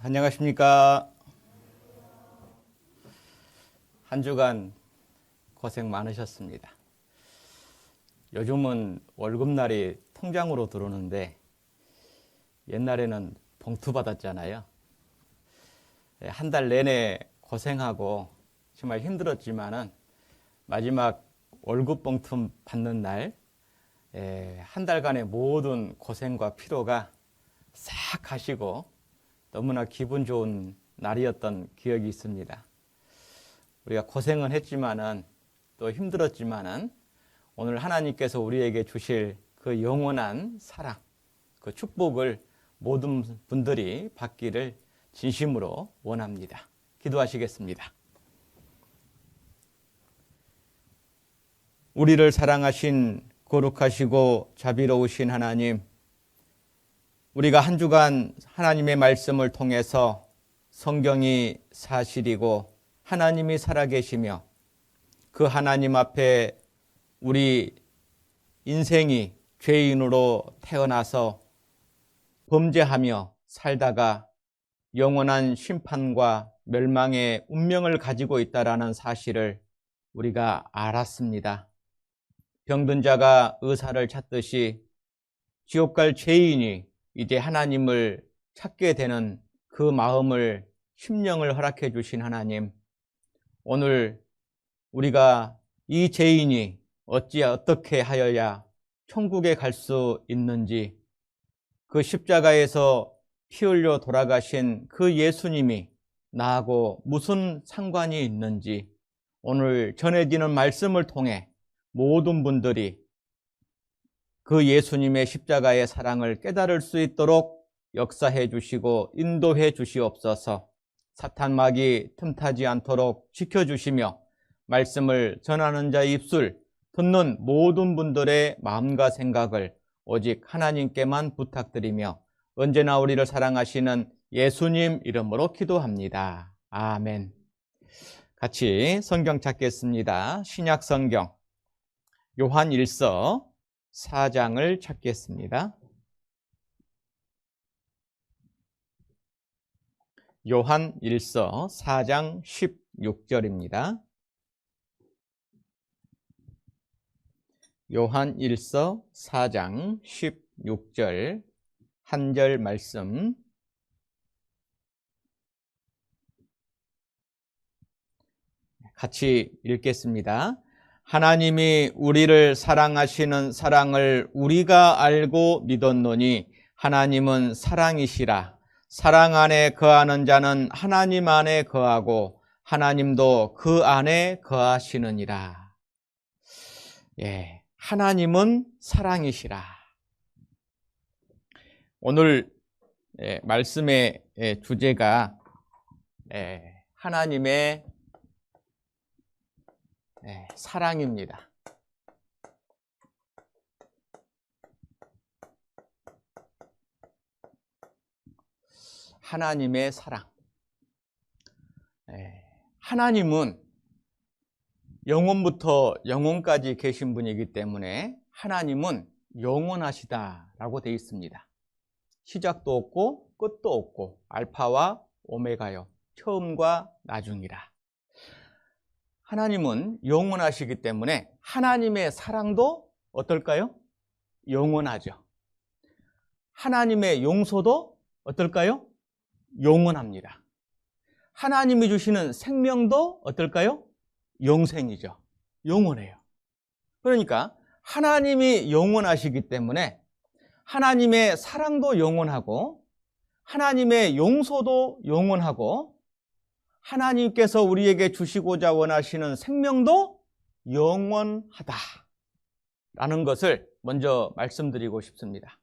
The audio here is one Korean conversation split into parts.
안녕하십니까. 한 주간 고생 많으셨습니다. 요즘은 월급날이 통장으로 들어오는데 옛날에는 봉투 받았잖아요. 한 달 내내 고생하고 정말 힘들었지만은 마지막 월급 봉투 받는 날, 한 달간의 모든 고생과 피로가 싹 가시고 너무나 기분 좋은 날이었던 기억이 있습니다. 우리가 고생은 했지만은 또 힘들었지만은 오늘 하나님께서 우리에게 주실 그 영원한 사랑, 그 축복을 모든 분들이 받기를 진심으로 원합니다. 기도하시겠습니다. 우리를 사랑하신 거룩하시고 자비로우신 하나님, 우리가 한 주간 하나님의 말씀을 통해서 성경이 사실이고 하나님이 살아계시며 그 하나님 앞에 우리 인생이 죄인으로 태어나서 범죄하며 살다가 영원한 심판과 멸망의 운명을 가지고 있다라는 사실을 우리가 알았습니다. 병든 자가 의사를 찾듯이 지옥 갈 죄인이 이제 하나님을 찾게 되는 그 마음을, 심령을 허락해 주신 하나님, 오늘 우리가 이 죄인이 어떻게 하여야 천국에 갈 수 있는지, 그 십자가에서 피 흘려 돌아가신 그 예수님이 나하고 무슨 상관이 있는지 오늘 전해지는 말씀을 통해 모든 분들이 그 예수님의 십자가의 사랑을 깨달을 수 있도록 역사해 주시고 인도해 주시옵소서. 사탄 마귀 틈타지 않도록 지켜주시며 말씀을 전하는 자의 입술, 듣는 모든 분들의 마음과 생각을 오직 하나님께만 부탁드리며 언제나 우리를 사랑하시는 예수님 이름으로 기도합니다. 아멘. 같이 성경 찾겠습니다. 신약 성경 요한 1서 4장을 찾겠습니다. 요한 1서 4장 16절입니다. 요한 1서 4장 16절 한 절 말씀 같이 읽겠습니다. 하나님이 우리를 사랑하시는 사랑을 우리가 알고 믿었노니 하나님은 사랑이시라. 사랑 안에 거하는 자는 하나님 안에 거하고 하나님도 그 안에 거하시느니라. 하나님은 사랑이시라. 오늘 말씀의 주제가 하나님의 사랑입니다. 하나님의 사랑. 하나님은 영원부터 영원까지 계신 분이기 때문에 하나님은 영원하시다라고 되어 있습니다. 시작도 없고 끝도 없고 알파와 오메가요, 처음과 나중이라. 하나님은 영원하시기 때문에 하나님의 사랑도 어떨까요? 영원하죠. 하나님의 용서도 어떨까요? 영원합니다. 하나님이 주시는 생명도 어떨까요? 영생이죠. 영원해요. 그러니까 하나님이 영원하시기 때문에 하나님의 사랑도 영원하고 하나님의 용서도 영원하고 하나님께서 우리에게 주시고자 원하시는 생명도 영원하다라는 것을 먼저 말씀드리고 싶습니다.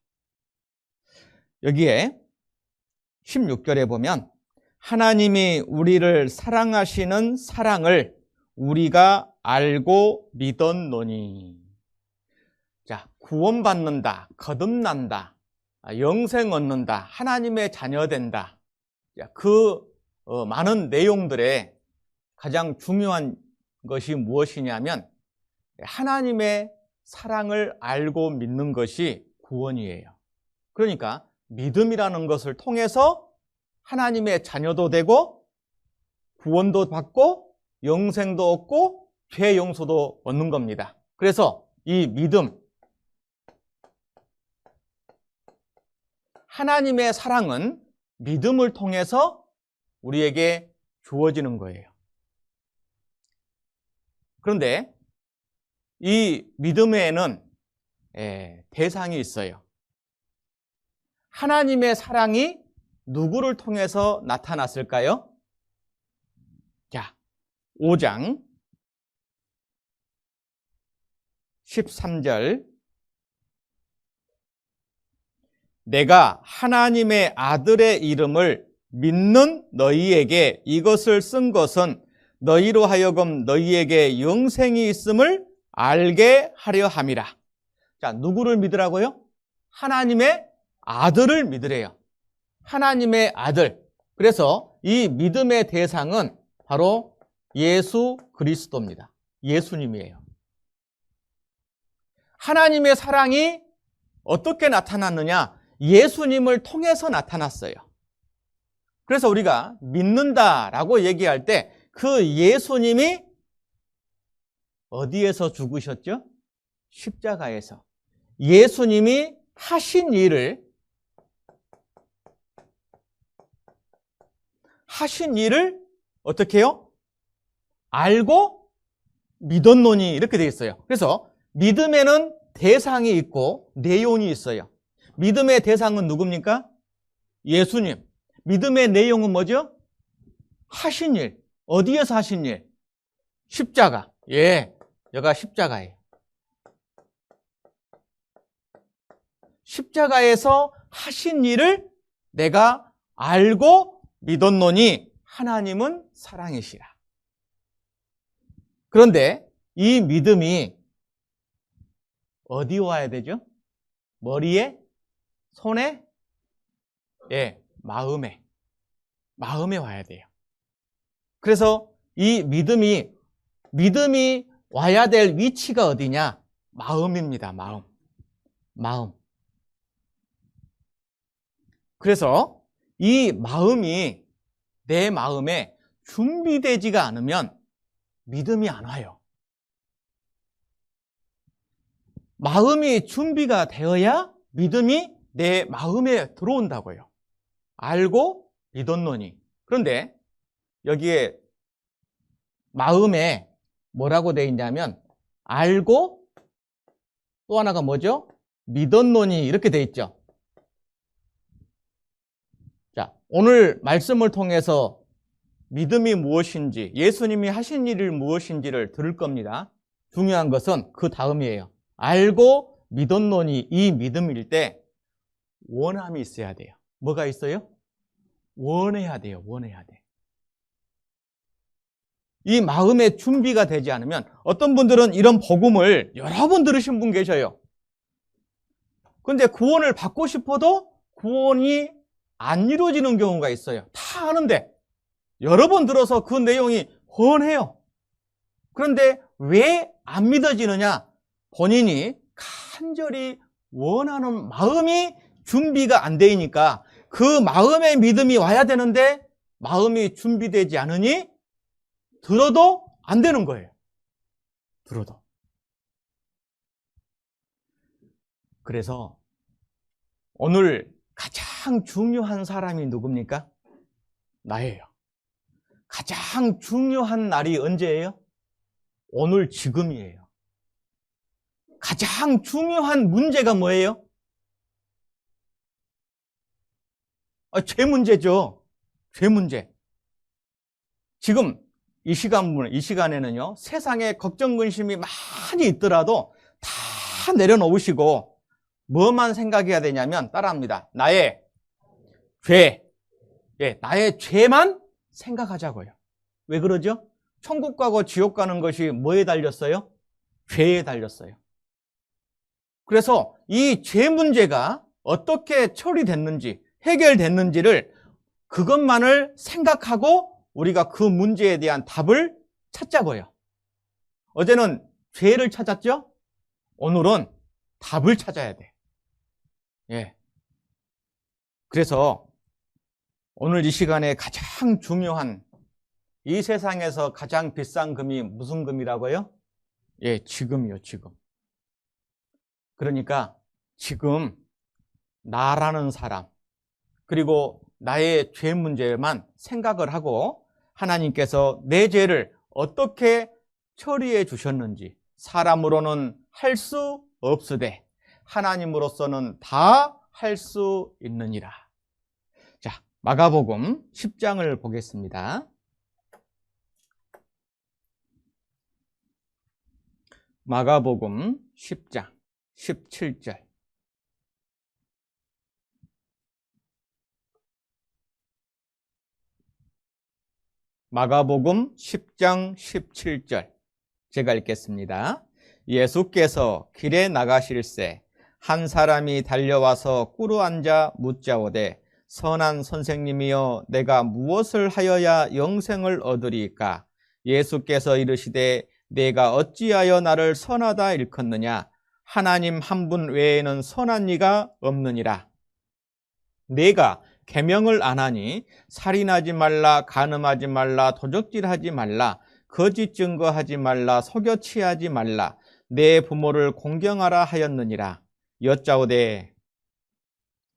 여기에 16절에 보면 하나님이 우리를 사랑하시는 사랑을 우리가 알고 믿었노니. 자, 구원받는다, 거듭난다, 영생 얻는다, 하나님의 자녀 된다. 그 많은 내용들에 가장 중요한 것이 무엇이냐면 하나님의 사랑을 알고 믿는 것이 구원이에요. 그러니까 믿음이라는 것을 통해서 하나님의 자녀도 되고 구원도 받고 영생도 얻고 죄 용서도 얻는 겁니다. 그래서 이 믿음, 하나님의 사랑은 믿음을 통해서 우리에게 주어지는 거예요. 그런데 이 믿음에는 대상이 있어요. 하나님의 사랑이 누구를 통해서 나타났을까요? 자, 5장 13절. 내가 하나님의 아들의 이름을 믿는 너희에게 이것을 쓴 것은 너희로 하여금 너희에게 영생이 있음을 알게 하려 함이라. 자, 누구를 믿으라고요? 하나님의 아들을 믿으래요. 하나님의 아들. 그래서 이 믿음의 대상은 바로 예수 그리스도입니다. 예수님이에요. 하나님의 사랑이 어떻게 나타났느냐? 예수님을 통해서 나타났어요. 그래서 우리가 믿는다라고 얘기할 때 그 예수님이 어디에서 죽으셨죠? 십자가에서. 예수님이 하신 일을 어떻게 해요? 알고 믿었노니 이렇게 되어 있어요. 그래서 믿음에는 대상이 있고 내용이 있어요. 믿음의 대상은 누굽니까? 예수님. 믿음의 내용은 뭐죠? 하신 일. 어디에서 하신 일? 십자가. 예, 여기가 십자가예요. 십자가에서 하신 일을 내가 알고 믿었노니 하나님은 사랑이시라. 그런데 이 믿음이 어디 와야 되죠? 머리에? 손에? 예, 마음에 와야 돼요. 그래서 이 믿음이 와야 될 위치가 어디냐? 마음입니다. 마음. 그래서 이 마음이 내 마음에 준비되지가 않으면 믿음이 안 와요. 마음이 준비가 되어야 믿음이 내 마음에 들어온다고요. 알고 믿었노니. 그런데 여기에 마음에 뭐라고 되어 있냐면 알고 또 하나가 뭐죠? 믿었노니 이렇게 되어 있죠. 자, 오늘 말씀을 통해서 믿음이 무엇인지, 예수님이 하신 일이 무엇인지를 들을 겁니다. 중요한 것은 그 다음이에요. 알고 믿었노니 이 믿음일 때 원함이 있어야 돼요. 뭐가 있어요? 원해야 돼요. 원해야 돼. 이 마음의 준비가 되지 않으면 어떤 분들은 이런 복음을 여러 번 들으신 분 계셔요. 그런데 구원을 받고 싶어도 구원이 안 이루어지는 경우가 있어요. 다 아는데 여러 번 들어서 그 내용이 훤해요. 그런데 왜 안 믿어지느냐? 본인이 간절히 원하는 마음이 준비가 안 되니까 그 마음의 믿음이 와야 되는데 마음이 준비되지 않으니 들어도 안 되는 거예요. 들어도. 그래서 오늘 가장 중요한 사람이 누굽니까? 나예요. 가장 중요한 날이 언제예요? 오늘 지금이에요. 가장 중요한 문제가 뭐예요? 죄 문제죠. 죄 문제. 지금 이 시간에는요, 세상에 걱정, 근심이 많이 있더라도 다 내려놓으시고, 뭐만 생각해야 되냐면, 따라합니다. 나의 죄. 예, 나의 죄만 생각하자고요. 왜 그러죠? 천국 가고 지옥 가는 것이 뭐에 달렸어요? 죄에 달렸어요. 그래서 이 죄 문제가 어떻게 처리됐는지, 해결됐는지를 그것만을 생각하고 우리가 그 문제에 대한 답을 찾자고요. 어제는 죄를 찾았죠? 오늘은 답을 찾아야 돼. 예. 그래서 오늘 이 시간에 가장 중요한, 이 세상에서 가장 비싼 금이 무슨 금이라고요? 예, 지금이요, 지금. 그러니까 지금 나라는 사람, 그리고 나의 죄 문제만 생각을 하고 하나님께서 내 죄를 어떻게 처리해 주셨는지, 사람으로는 할 수 없으되 하나님으로서는 다 할 수 있느니라. 자, 마가복음 10장을 보겠습니다. 마가복음 10장 17절. 마가복음 10장 17절. 제가 읽겠습니다. 예수께서 길에 나가실새 한 사람이 달려와서 꿇어앉아 묻자오되 선한 선생님이여 내가 무엇을 하여야 영생을 얻으리까? 예수께서 이르시되 내가 어찌하여 나를 선하다 일컫느냐? 하나님 한 분 외에는 선한 이가 없느니라. 내가 계명을 안 하니 살인하지 말라, 간음하지 말라, 도적질하지 말라, 거짓 증거하지 말라, 속여 취하지 말라, 내 부모를 공경하라 하였느니라. 여짜오되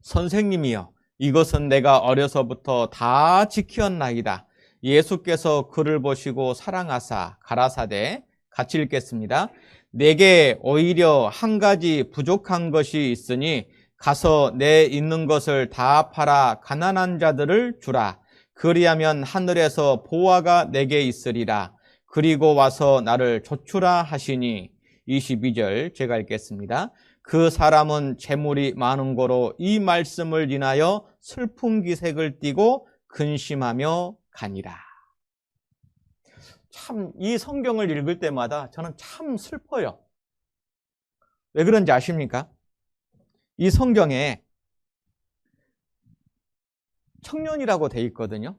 선생님이여 이것은 내가 어려서부터 다 지켰나이다. 예수께서 그를 보시고 사랑하사 가라사대, 같이 읽겠습니다. 내게 오히려 한 가지 부족한 것이 있으니 가서 내 있는 것을 다 팔아 가난한 자들을 주라. 그리하면 하늘에서 보화가 내게 있으리라. 그리고 와서 나를 좇으라 하시니. 22절 제가 읽겠습니다. 그 사람은 재물이 많은 고로 이 말씀을 인하여 슬픈 기색을 띠고 근심하며 가니라. 참 이 성경을 읽을 때마다 저는 참 슬퍼요. 왜 그런지 아십니까? 이 성경에 청년이라고 돼 있거든요.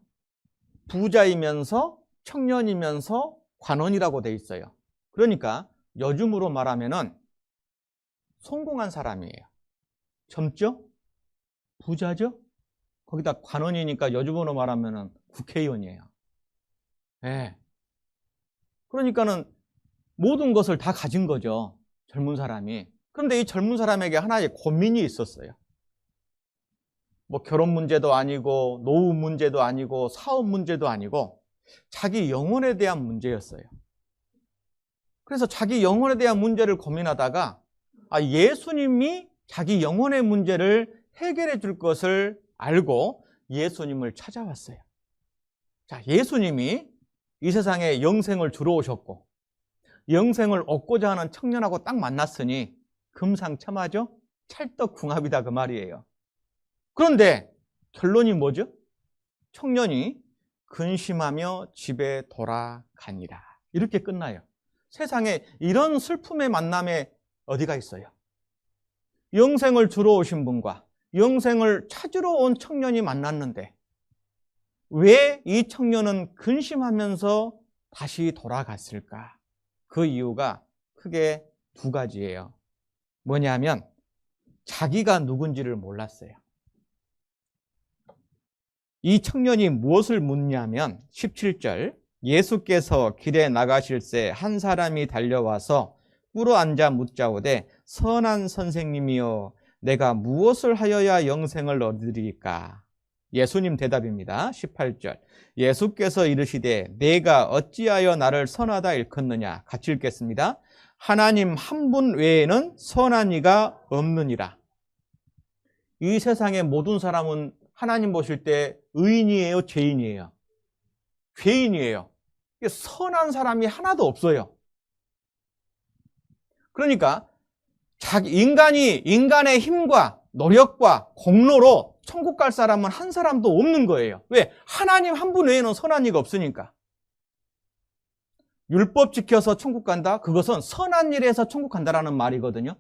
부자이면서 청년이면서 관원이라고 돼 있어요. 그러니까 요즘으로 말하면은 성공한 사람이에요. 젊죠? 부자죠? 거기다 관원이니까 요즘으로 말하면은 국회의원이에요. 네. 그러니까는 모든 것을 다 가진 거죠. 젊은 사람이. 그런데 이 젊은 사람에게 하나의 고민이 있었어요. 뭐 결혼 문제도 아니고 노후 문제도 아니고 사업 문제도 아니고 자기 영혼에 대한 문제였어요. 그래서 자기 영혼에 대한 문제를 고민하다가 예수님이 자기 영혼의 문제를 해결해 줄 것을 알고 예수님을 찾아왔어요. 자, 예수님이 이 세상에 영생을 주러 오셨고 영생을 얻고자 하는 청년하고 딱 만났으니 금상첨화죠? 찰떡궁합이다 그 말이에요. 그런데 결론이 뭐죠? 청년이 근심하며 집에 돌아가니라. 이렇게 끝나요. 세상에 이런 슬픔의 만남에 어디가 있어요? 영생을 주러 오신 분과 영생을 찾으러 온 청년이 만났는데 왜 이 청년은 근심하면서 다시 돌아갔을까? 그 이유가 크게 두 가지예요. 뭐냐면 자기가 누군지를 몰랐어요. 이 청년이 무엇을 묻냐면 17절 예수께서 길에 나가실새 한 사람이 달려와서 꿇어앉아 묻자오되 선한 선생님이여 내가 무엇을 하여야 영생을 얻으리까? 예수님 대답입니다. 18절 예수께서 이르시되 내가 어찌하여 나를 선하다 일컫느냐? 같이 읽겠습니다. 하나님 한 분 외에는 선한 이가 없느니라. 이 세상의 모든 사람은 하나님 보실 때 의인이에요? 죄인이에요? 죄인이에요. 선한 사람이 하나도 없어요. 그러니까 인간의 힘과 노력과 공로로 천국 갈 사람은 한 사람도 없는 거예요. 왜? 하나님 한 분 외에는 선한 이가 없으니까. 율법 지켜서 천국 간다? 그것은 선한 일에서 천국 간다라는 말이거든요.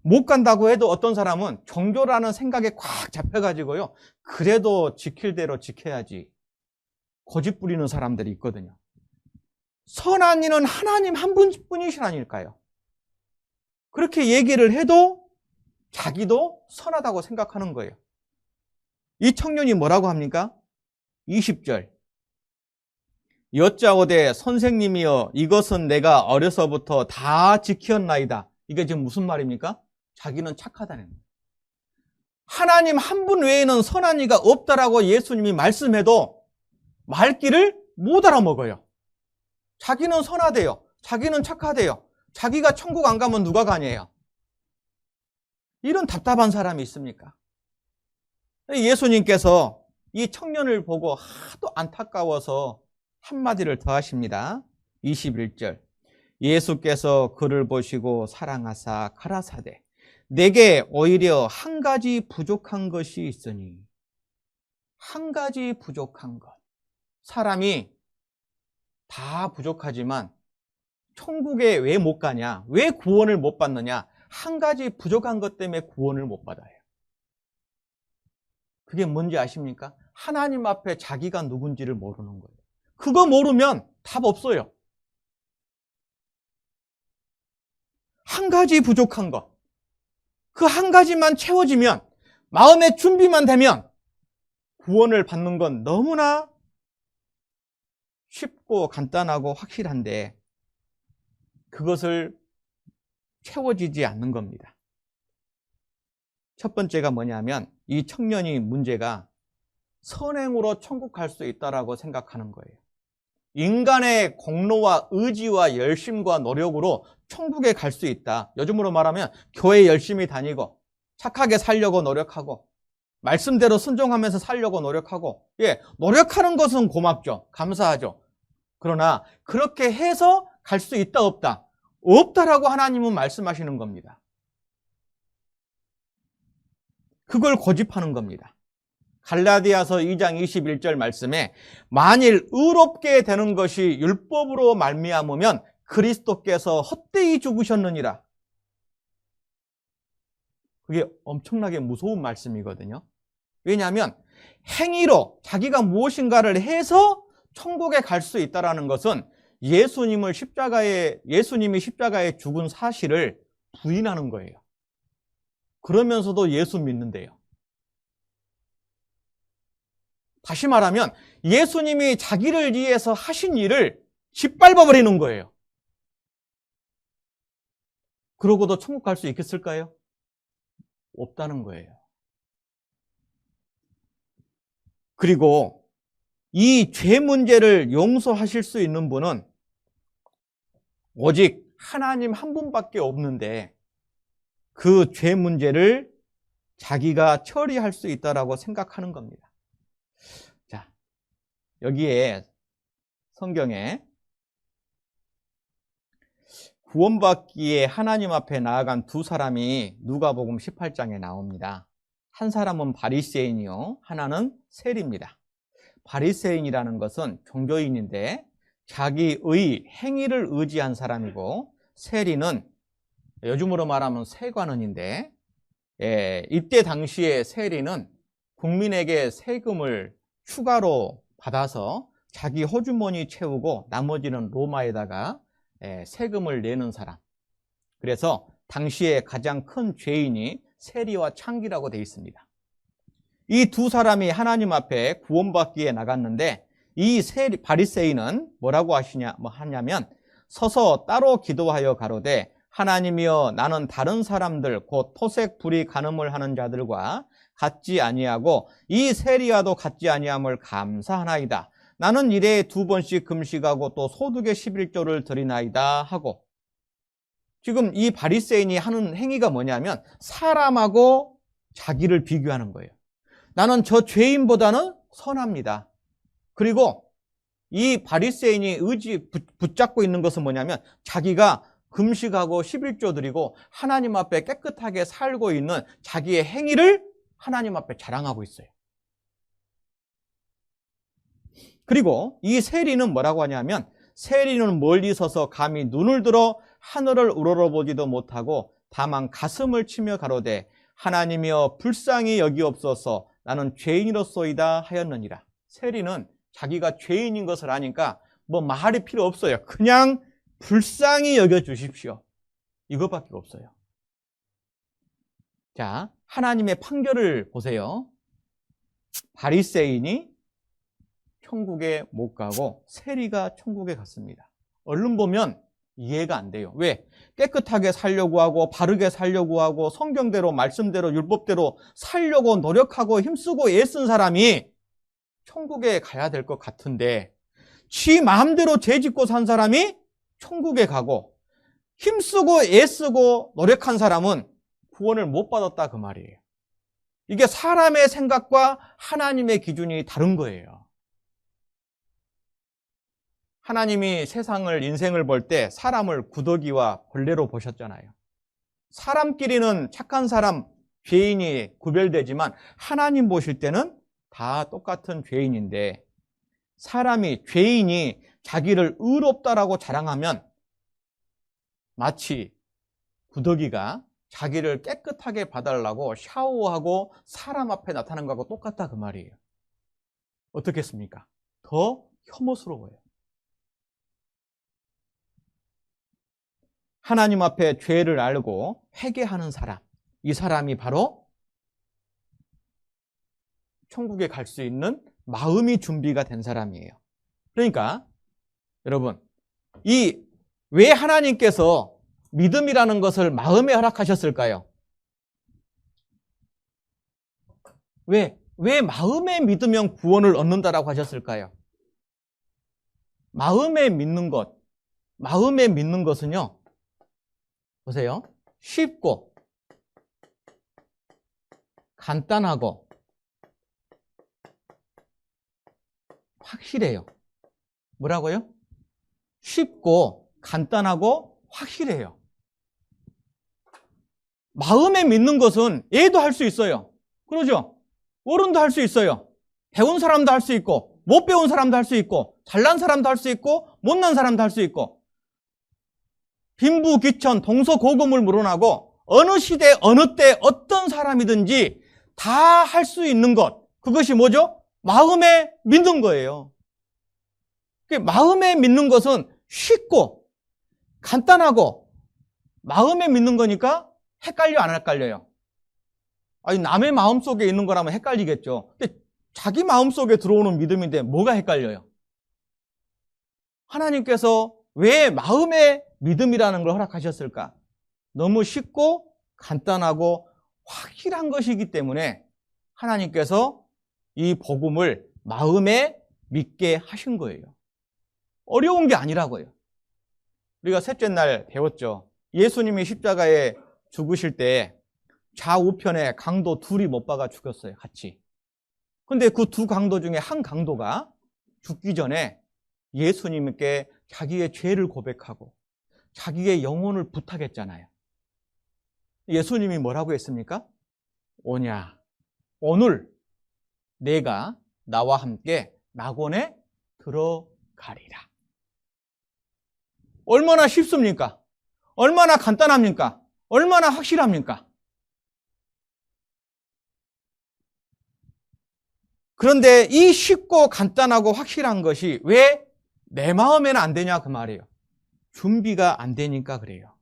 못 간다고 해도 어떤 사람은 종교라는 생각에 꽉 잡혀가지고요. 그래도 지킬 대로 지켜야지. 고집 부리는 사람들이 있거든요. 선한 이는 하나님 한 분뿐이시라니까요. 그렇게 얘기를 해도 자기도 선하다고 생각하는 거예요. 이 청년이 뭐라고 합니까? 20절. 여짜오되 선생님이여 이것은 내가 어려서부터 다 지켰나이다. 이게 지금 무슨 말입니까? 자기는 착하다는 거예요. 하나님 한 분 외에는 선한 이가 없다라고 예수님이 말씀해도 말귀를 못 알아먹어요. 자기는 선하대요. 자기는 착하대요. 자기가 천국 안 가면 누가 가냐요. 이런 답답한 사람이 있습니까? 예수님께서 이 청년을 보고 하도 안타까워서 한마디를 더 하십니다. 21절. 예수께서 그를 보시고 사랑하사 가라사대 내게 오히려 한 가지 부족한 것이 있으니. 한 가지 부족한 것. 사람이 다 부족하지만 천국에 왜 못 가냐? 왜 구원을 못 받느냐? 한 가지 부족한 것 때문에 구원을 못 받아요. 그게 뭔지 아십니까? 하나님 앞에 자기가 누군지를 모르는 거예요. 그거 모르면 답 없어요. 한 가지 부족한 것. 그 한 가지만 채워지면, 마음의 준비만 되면 구원을 받는 건 너무나 쉽고 간단하고 확실한데 그것을 채워지지 않는 겁니다. 첫 번째가 뭐냐면 이 청년이 문제가 선행으로 천국 갈 수 있다라고 생각하는 거예요. 인간의 공로와 의지와 열심과 노력으로 천국에 갈 수 있다. 요즘으로 말하면 교회 열심히 다니고 착하게 살려고 노력하고 말씀대로 순종하면서 살려고 노력하고, 노력하는 것은 고맙죠. 감사하죠. 그러나 그렇게 해서 갈 수 있다 없다? 없다라고 하나님은 말씀하시는 겁니다. 그걸 고집하는 겁니다. 갈라디아서 2장 21절 말씀에 만일 의롭게 되는 것이 율법으로 말미암으면 그리스도께서 헛되이 죽으셨느니라. 그게 엄청나게 무서운 말씀이거든요. 왜냐하면 행위로 자기가 무엇인가를 해서 천국에 갈 수 있다는 것은 예수님이 십자가에 죽은 사실을 부인하는 거예요. 그러면서도 예수 믿는데요. 다시 말하면 예수님이 자기를 위해서 하신 일을 짓밟아버리는 거예요. 그러고도 천국 갈 수 있겠을까요? 없다는 거예요. 그리고 이 죄 문제를 용서하실 수 있는 분은 오직 하나님 한 분밖에 없는데 그 죄 문제를 자기가 처리할 수 있다라고 생각하는 겁니다. 자, 여기에 성경에 구원받기에 하나님 앞에 나아간 두 사람이 누가복음 18장에 나옵니다. 한 사람은 바리새인이요, 하나는 세리입니다. 바리새인이라는 것은 종교인인데 자기의 행위를 의지한 사람이고, 세리는 요즘으로 말하면 세관원인데, 이때 당시에 세리는 국민에게 세금을 추가로 받아서 자기 호주머니 채우고 나머지는 로마에다가 세금을 내는 사람. 그래서 당시에 가장 큰 죄인이 세리와 창기라고 되어 있습니다. 이 두 사람이 하나님 앞에 구원받기에 나갔는데 이 바리새인은 뭐라고 하냐면 서서 따로 기도하여 가로되 하나님이여 나는 다른 사람들 곧 토색 불의 간음을 하는 자들과 같지 아니하고 이 세리와도 같지 아니함을 감사하나이다. 나는 일에 2번씩 금식하고 또 소득의 11조를 드리나이다 하고, 지금 이 바리새인이 하는 행위가 뭐냐면 사람하고 자기를 비교하는 거예요. 나는 저 죄인보다는 선합니다. 그리고 이 바리새인이 붙잡고 있는 것은 뭐냐면 자기가 금식하고 11조 드리고 하나님 앞에 깨끗하게 살고 있는 자기의 행위를 하나님 앞에 자랑하고 있어요. 그리고 이 세리는 뭐라고 하냐면 세리는 멀리 서서 감히 눈을 들어 하늘을 우러러보지도 못하고 다만 가슴을 치며 가로되 하나님이여 불쌍히 여기옵소서 나는 죄인이로소이다 하였느니라. 세리는 자기가 죄인인 것을 아니까 뭐 말이 필요 없어요. 그냥 불쌍히 여겨주십시오. 이것밖에 없어요. 자, 하나님의 판결을 보세요. 바리새인이 천국에 못 가고 세리가 천국에 갔습니다. 얼른 보면 이해가 안 돼요. 왜? 깨끗하게 살려고 하고 바르게 살려고 하고 성경대로 말씀대로 율법대로 살려고 노력하고 힘쓰고 애쓴 사람이 천국에 가야 될 것 같은데 지 마음대로 죄짓고 산 사람이 천국에 가고 힘쓰고 애쓰고 노력한 사람은 구원을 못 받았다 그 말이에요. 이게 사람의 생각과 하나님의 기준이 다른 거예요. 하나님이 세상을 인생을 볼 때 사람을 구더기와 벌레로 보셨잖아요. 사람끼리는 착한 사람, 죄인이 구별되지만 하나님 보실 때는 다 똑같은 죄인인데 사람이 죄인이 자기를 의롭다라고 자랑하면 마치 구더기가 자기를 깨끗하게 봐달라고 샤워하고 사람 앞에 나타나는 것하고 똑같다 그 말이에요. 어떻겠습니까? 더 혐오스러워요. 하나님 앞에 죄를 알고 회개하는 사람, 이 사람이 바로 천국에 갈 수 있는 마음이 준비가 된 사람이에요. 그러니까 여러분, 왜 하나님께서 믿음이라는 것을 마음에 허락하셨을까요? 왜 마음에 믿으면 구원을 얻는다라고 하셨을까요? 마음에 믿는 것은요, 보세요. 쉽고 간단하고 확실해요. 뭐라고요? 쉽고 간단하고 확실해요. 마음에 믿는 것은 애도 할 수 있어요. 그러죠? 어른도 할 수 있어요. 배운 사람도 할 수 있고 못 배운 사람도 할 수 있고 잘난 사람도 할 수 있고 못난 사람도 할 수 있고 빈부귀천 동서고금을 물어나고 어느 시대 어느 때 어떤 사람이든지 다 할 수 있는 것, 그것이 뭐죠? 마음에 믿는 거예요. 마음에 믿는 것은 쉽고 간단하고 마음에 믿는 거니까 헷갈려 안 헷갈려요? 아니, 남의 마음속에 있는 거라면 헷갈리겠죠. 근데 자기 마음속에 들어오는 믿음인데 뭐가 헷갈려요? 하나님께서 왜 마음의 믿음이라는 걸 허락하셨을까? 너무 쉽고 간단하고 확실한 것이기 때문에 하나님께서 이 복음을 마음에 믿게 하신 거예요. 어려운 게 아니라고요. 우리가 셋째 날 배웠죠. 예수님이 십자가에 죽으실 때 좌우편에 강도 둘이 못 박아 죽였어요. 같이. 근데 그 두 강도 중에 한 강도가 죽기 전에 예수님께 자기의 죄를 고백하고 자기의 영혼을 부탁했잖아요. 예수님이 뭐라고 했습니까? 오냐, 오늘 내가 나와 함께 낙원에 들어가리라. 얼마나 쉽습니까? 얼마나 간단합니까? 얼마나 확실합니까? 그런데 이 쉽고 간단하고 확실한 것이 왜 내 마음에는 안 되냐 그 말이에요. 준비가 안 되니까 그래요.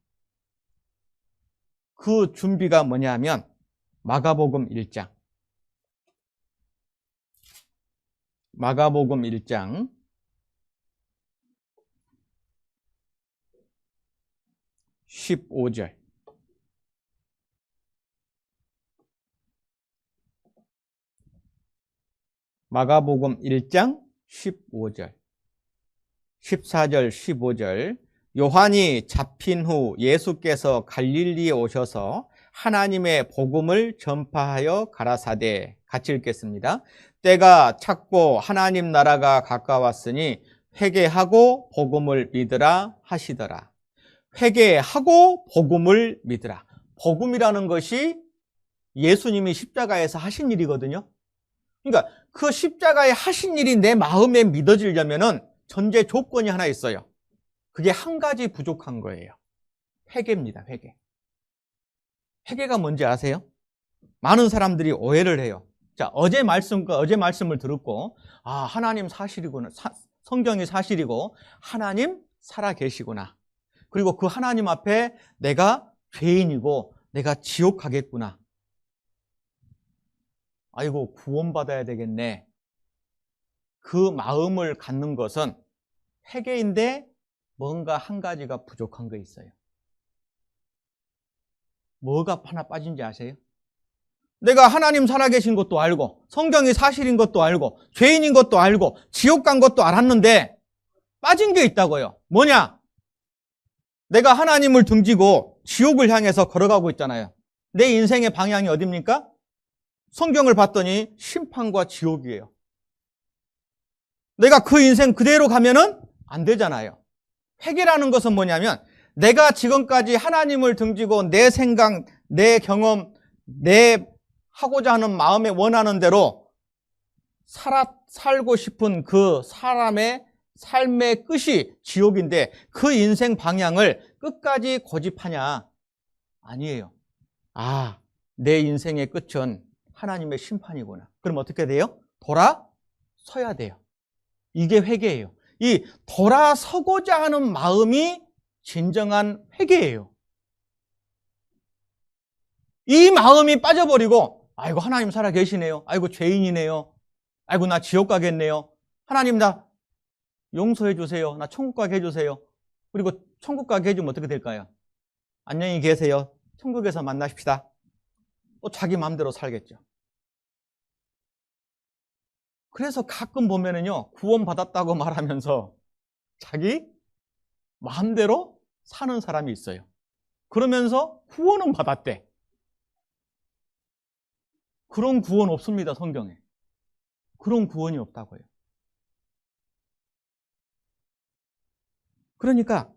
그 준비가 뭐냐면 마가복음 1장 15절 마가복음 1장 15절 14절 15절 요한이 잡힌 후 예수께서 갈릴리에 오셔서 하나님의 복음을 전파하여 가라사대, 같이 읽겠습니다. 때가 찼고 하나님 나라가 가까웠으니 회개하고 복음을 믿으라 하시더라. 회개하고 복음을 믿으라. 복음이라는 것이 예수님이 십자가에서 하신 일이거든요. 그러니까 그 십자가에 하신 일이 내 마음에 믿어지려면은 전제 조건이 하나 있어요. 그게 한 가지 부족한 거예요. 회개입니다. 회개가 뭔지 아세요? 많은 사람들이 오해를 해요. 자, 어제 말씀을 들었고, 하나님 사실이구나. 성경이 사실이고 하나님 살아 계시구나. 그리고 그 하나님 앞에 내가 죄인이고 내가 지옥 가겠구나. 아이고, 구원받아야 되겠네. 그 마음을 갖는 것은 회개인데 뭔가 한 가지가 부족한 게 있어요. 뭐가 하나 빠진지 아세요? 내가 하나님 살아계신 것도 알고 성경이 사실인 것도 알고 죄인인 것도 알고 지옥 간 것도 알았는데 빠진 게 있다고요. 뭐냐? 내가 하나님을 등지고 지옥을 향해서 걸어가고 있잖아요. 내 인생의 방향이 어딥니까? 성경을 봤더니 심판과 지옥이에요. 내가 그 인생 그대로 가면은 안 되잖아요. 회개라는 것은 뭐냐면 내가 지금까지 하나님을 등지고 내 생각, 내 경험, 내 하고자 하는 마음에 원하는 대로 살고 싶은 그 사람의 삶의 끝이 지옥인데 그 인생 방향을 끝까지 고집하냐? 아니에요. 아, 내 인생의 끝은 하나님의 심판이구나. 그럼 어떻게 돼요? 돌아서야 돼요. 이게 회개예요. 이 돌아서고자 하는 마음이 진정한 회개예요. 이 마음이 빠져버리고 아이고 하나님 살아 계시네요. 아이고 죄인이네요. 아이고 나 지옥 가겠네요. 하나님 나 용서해 주세요. 나 천국 가게 해주세요. 그리고 천국 가게 해주면 어떻게 될까요? 안녕히 계세요. 천국에서 만나십시다. 또 자기 마음대로 살겠죠. 그래서 가끔 보면은요, 구원받았다고 말하면서 자기 마음대로 사는 사람이 있어요. 그러면서 구원은 받았대. 그런 구원 없습니다, 성경에. 그런 구원이 없다고요. 그러니까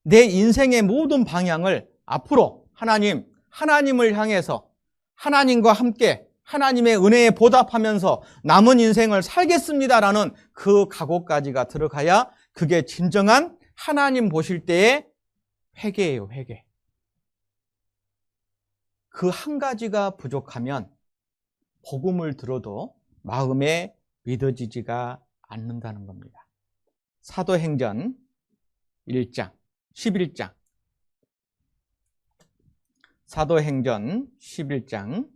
내 인생의 모든 방향을 앞으로 하나님을 향해서 하나님과 함께 하나님의 은혜에 보답하면서 남은 인생을 살겠습니다라는 그 각오까지가 들어가야 그게 진정한 하나님 보실 때의 회개예요, 회개. 그 한 가지가 부족하면 복음을 들어도 마음에 믿어지지가 않는다는 겁니다. 사도행전 1장, 11장. 사도행전 11장.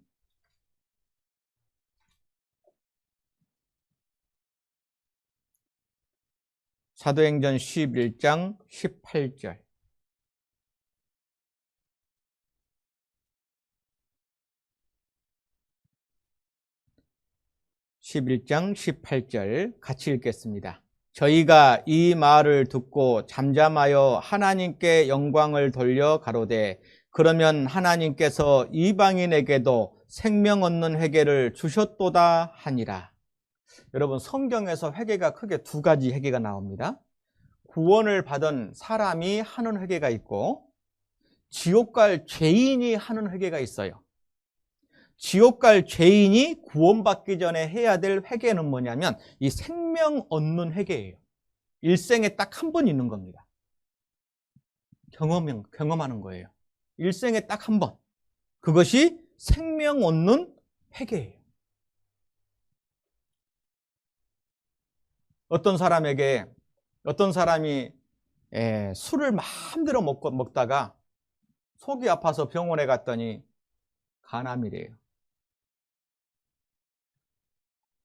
사도행전 11장 18절. (11장 18절) 같이 읽겠습니다. 저희가 이 말을 듣고 잠잠하여 하나님께 영광을 돌려 가로되 그러면 하나님께서 이방인에게도 생명 얻는 회개를 주셨도다 하니라. 여러분, 성경에서 회개가 크게 두 가지 회개가 나옵니다. 구원을 받은 사람이 하는 회개가 있고 지옥 갈 죄인이 하는 회개가 있어요. 지옥 갈 죄인이 구원받기 전에 해야 될 회개는 뭐냐면 이 생명 얻는 회개예요. 일생에 딱 한 번 있는 겁니다. 경험하는 거예요. 일생에 딱 한 번. 그것이 생명 얻는 회개예요. 어떤 사람이 술을 마음대로 먹다가 속이 아파서 병원에 갔더니 간암이래요.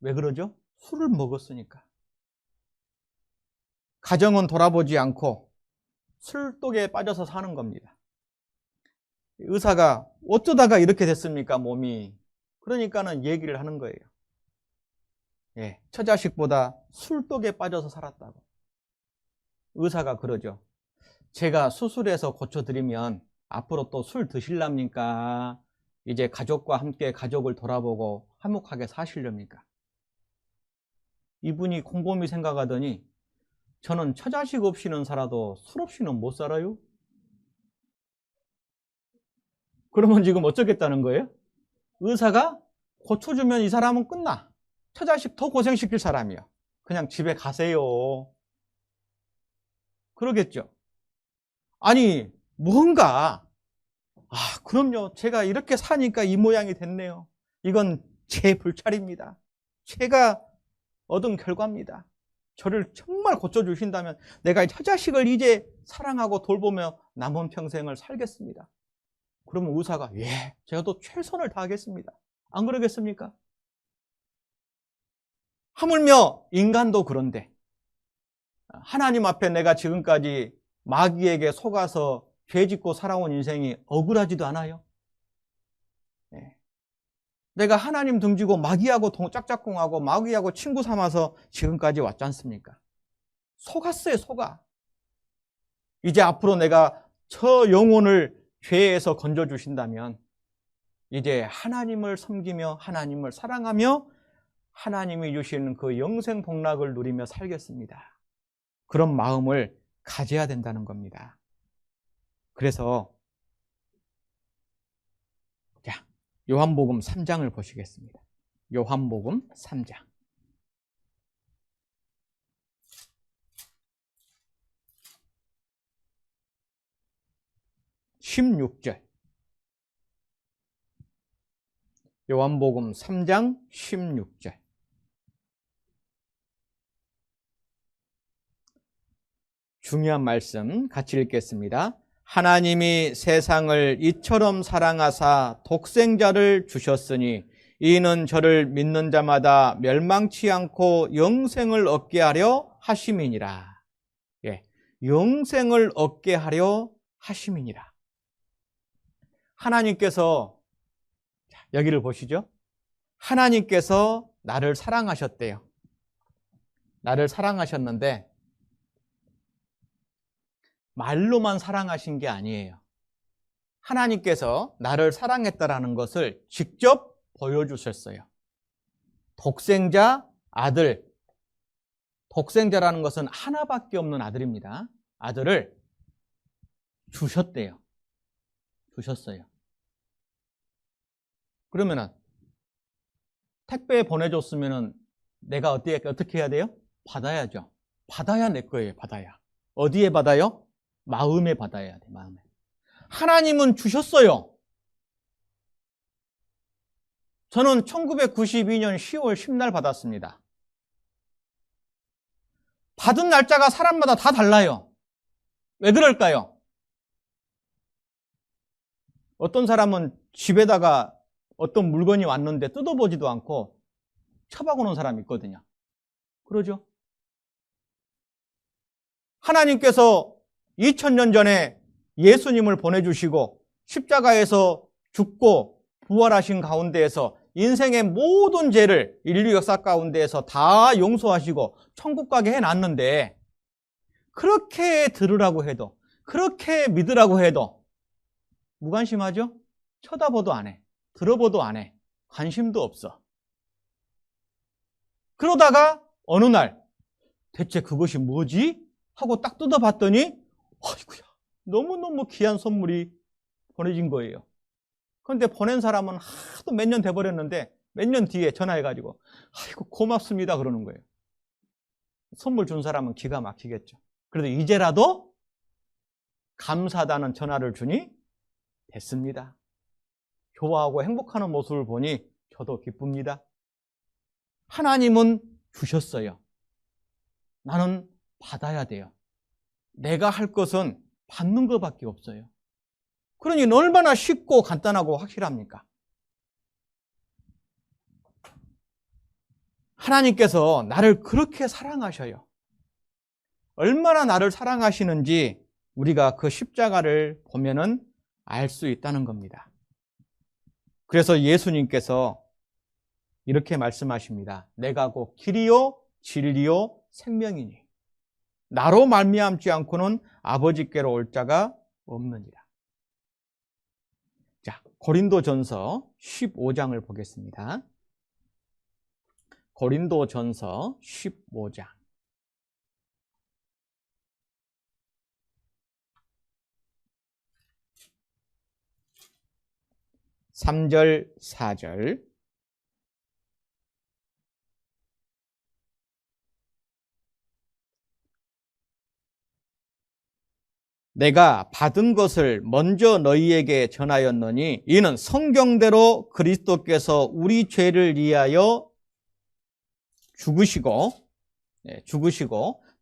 왜 그러죠? 술을 먹었으니까. 가정은 돌아보지 않고 술독에 빠져서 사는 겁니다. 의사가 어쩌다가 이렇게 됐습니까, 몸이? 그러니까는 얘기를 하는 거예요. 처자식보다 술독에 빠져서 살았다고. 의사가 그러죠. 제가 수술해서 고쳐드리면 앞으로 또 술 드실랍니까? 이제 가족과 함께 가족을 돌아보고 화목하게 사시렵니까? 이분이 곰곰이 생각하더니 저는 처자식 없이는 살아도 술 없이는 못 살아요? 그러면 지금 어쩌겠다는 거예요? 의사가 고쳐주면 이 사람은 끝나. 처자식 더 고생시킬 사람이야. 그냥 집에 가세요. 그러겠죠. 아니 뭔가 그럼요. 제가 이렇게 사니까 이 모양이 됐네요. 이건 제 불찰입니다. 제가 얻은 결과입니다. 저를 정말 고쳐주신다면 내가 처자식을 이제 사랑하고 돌보며 남은 평생을 살겠습니다. 그러면 의사가 제가 또 최선을 다하겠습니다. 안 그러겠습니까? 하물며 인간도 그런데 하나님 앞에 내가 지금까지 마귀에게 속아서 죄 짓고 살아온 인생이 억울하지도 않아요? 내가 하나님 등지고 마귀하고 짝짝꿍하고 마귀하고 친구 삼아서 지금까지 왔지 않습니까? 속았어요, 속아. 이제 앞으로 내가 저 영혼을 죄에서 건져주신다면 이제 하나님을 섬기며 하나님을 사랑하며 하나님이 주시는 그 영생 복락을 누리며 살겠습니다. 그런 마음을 가져야 된다는 겁니다. 그래서 자, 요한복음 3장을 보시겠습니다. 요한복음 3장 16절. 요한복음 3장 16절. 중요한 말씀 같이 읽겠습니다. 하나님이 세상을 이처럼 사랑하사 독생자를 주셨으니 이는 저를 믿는 자마다 멸망치 않고 영생을 얻게 하려 하심이니라. 영생을 얻게 하려 하심이니라. 하나님께서 여기를 보시죠. 하나님께서 나를 사랑하셨대요. 나를 사랑하셨는데 말로만 사랑하신 게 아니에요. 하나님께서 나를 사랑했다라는 것을 직접 보여주셨어요. 독생자 아들, 독생자라는 것은 하나밖에 없는 아들입니다. 아들을 주셨대요. 주셨어요. 그러면은 택배에 보내줬으면은 내가 어떻게 해야 돼요? 받아야죠. 받아야 내 거예요. 받아야. 어디에 받아요? 마음에 받아야 돼. 마음에. 하나님은 주셨어요. 저는 1992년 10월 10날 받았습니다. 받은 날짜가 사람마다 다 달라요. 왜 그럴까요? 어떤 사람은 집에다가 어떤 물건이 왔는데 뜯어보지도 않고 쳐박아놓은 사람이 있거든요. 그러죠? 하나님께서 2000년 전에 예수님을 보내주시고 십자가에서 죽고 부활하신 가운데에서 인생의 모든 죄를 인류 역사 가운데에서 다 용서하시고 천국 가게 해놨는데 그렇게 들으라고 해도 그렇게 믿으라고 해도 무관심하죠? 쳐다보도 안 해. 들어보도 안 해. 관심도 없어. 그러다가 어느 날 대체 그것이 뭐지? 하고 딱 뜯어봤더니 아이고야 너무너무 귀한 선물이 보내진 거예요. 그런데 보낸 사람은 하도 몇 년 돼버렸는데 몇 년 뒤에 전화해가지고 아이고 고맙습니다 그러는 거예요. 선물 준 사람은 기가 막히겠죠. 그래도 이제라도 감사하다는 전화를 주니 됐습니다. 좋아하고 행복하는 모습을 보니 저도 기쁩니다. 하나님은 주셨어요. 나는 받아야 돼요. 내가 할 것은 받는 것밖에 없어요. 그러니 얼마나 쉽고 간단하고 확실합니까? 하나님께서 나를 그렇게 사랑하셔요. 얼마나 나를 사랑하시는지 우리가 그 십자가를 보면은 알 수 있다는 겁니다. 그래서 예수님께서 이렇게 말씀하십니다. 내가 곧 길이요 진리요 생명이니 나로 말미암지 않고는 아버지께로 올 자가 없느니라. 자, 고린도전서 15장을 보겠습니다. 고린도전서 15장 3절 4절 내가 받은 것을 먼저 너희에게 전하였노니 이는 성경대로 그리스도께서 우리 죄를 위하여 죽으시고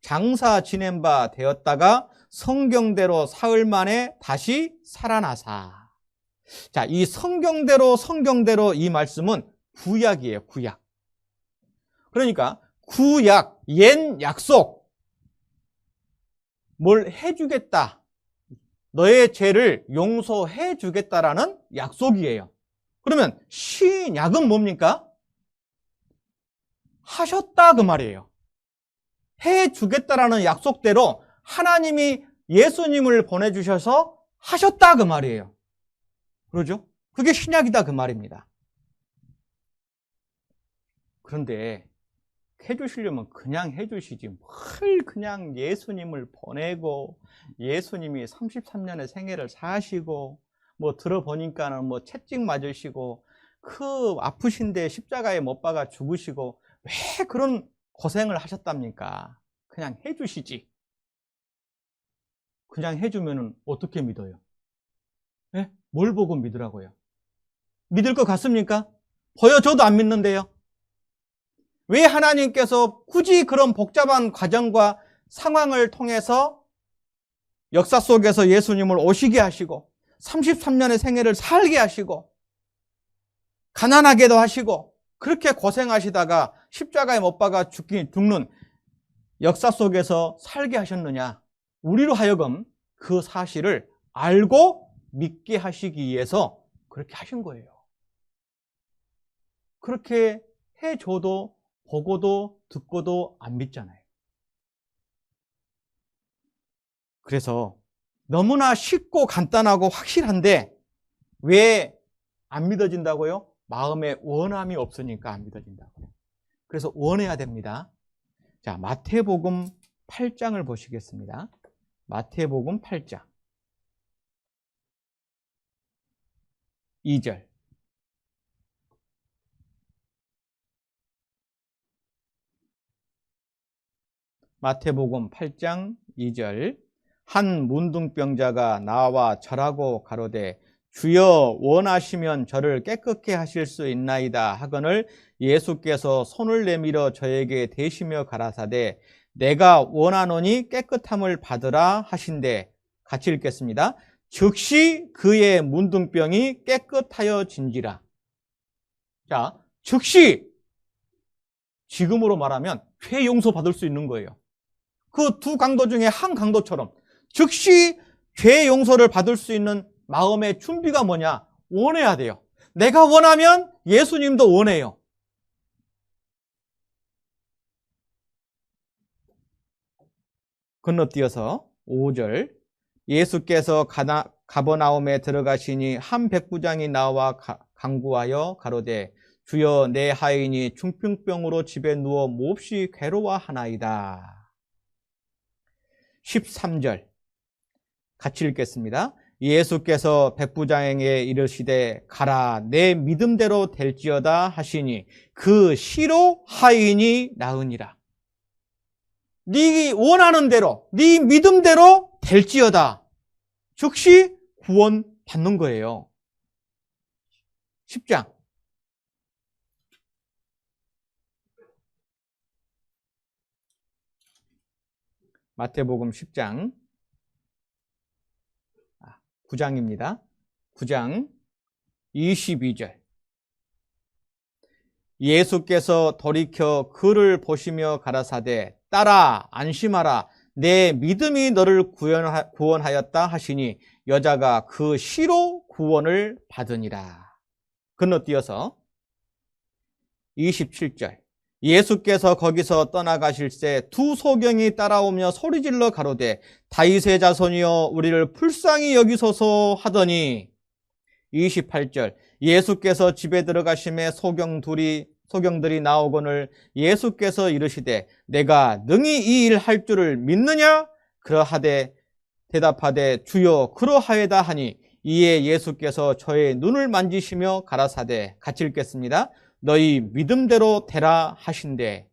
장사 지낸 바 되었다가 성경대로 사흘 만에 다시 살아나사. 자, 이 성경대로 이 말씀은 구약이에요. 구약. 그러니까 구약, 옛 약속, 뭘 해주겠다. 너의 죄를 용서해 주겠다라는 약속이에요. 그러면 신약은 뭡니까? 하셨다 그 말이에요. 해 주겠다라는 약속대로 하나님이 예수님을 보내주셔서 하셨다 그 말이에요. 그러죠? 그게 신약이다 그 말입니다. 그런데 해주시려면 그냥 해주시지 뭘 그냥 예수님을 보내고 예수님이 33년의 생애를 사시고 뭐 들어보니까는 뭐 채찍 맞으시고 그 아프신데 십자가에 못 박아 죽으시고 왜 그런 고생을 하셨답니까? 그냥 해주시지. 그냥 해주면 어떻게 믿어요? 네? 뭘 보고 믿으라고요? 믿을 것 같습니까? 보여줘도 안 믿는데요. 왜 하나님께서 굳이 그런 복잡한 과정과 상황을 통해서 역사 속에서 예수님을 오시게 하시고 33년의 생애를 살게 하시고 가난하게도 하시고 그렇게 고생하시다가 십자가에 못 박아 죽는 역사 속에서 살게 하셨느냐? 우리로 하여금 그 사실을 알고 믿게 하시기 위해서 그렇게 하신 거예요. 그렇게 해줘도 보고도 듣고도 안 믿잖아요. 그래서 너무나 쉽고 간단하고 확실한데 왜 안 믿어진다고요? 마음에 원함이 없으니까 안 믿어진다고요. 그래서 원해야 됩니다. 자, 마태복음 8장을 보시겠습니다. 마태복음 8장 2절. 마태복음 8장 2절. 한 문둥병자가 나와 절하고 가로되 주여 원하시면 저를 깨끗게 하실 수 있나이다 하거늘 예수께서 손을 내밀어 저에게 대시며 가라사대 내가 원하노니 깨끗함을 받으라 하신대. 같이 읽겠습니다. 즉시 그의 문둥병이 깨끗하여진지라. 자, 즉시 지금으로 말하면 죄 용서 받을 수 있는 거예요. 그 두 강도 중에 한 강도처럼 즉시 죄 용서를 받을 수 있는 마음의 준비가 뭐냐? 원해야 돼요. 내가 원하면 예수님도 원해요. 건너뛰어서 5절. 예수께서 가버나움에 들어가시니 한 백부장이 나와 간구하여 가로되 주여 내 하인이 중풍병으로 집에 누워 몹시 괴로워하나이다. 13절 같이 읽겠습니다. 예수께서 백부장에게 이르시되 가라 내 믿음대로 될지어다 하시니 그 시로 하인이 나으니라. 네 원하는 대로 네 믿음대로 될지어다. 즉시 구원 받는 거예요. 10장 마태복음 10장 9장입니다. 9장 22절. 예수께서 돌이켜 그를 보시며 가라사대 딸아 안심하라 내 믿음이 너를 구원하였다 하시니 여자가 그 시로 구원을 받으니라. 건너뛰어서 27절. 예수께서 거기서 떠나가실새 두 소경이 따라오며 소리질러 가로되 다윗의 자손이여 우리를 불쌍히 여기소서 하더니 28절. 예수께서 집에 들어가심에 소경들이 나오거늘 예수께서 이르시되 내가 능히 이 일 할 줄을 믿느냐? 그러하되 대답하되 주여 그러하여다 하니 이에 예수께서 저의 눈을 만지시며 가라사대 같이 읽겠습니다. 너희 믿음대로 되라 하신대.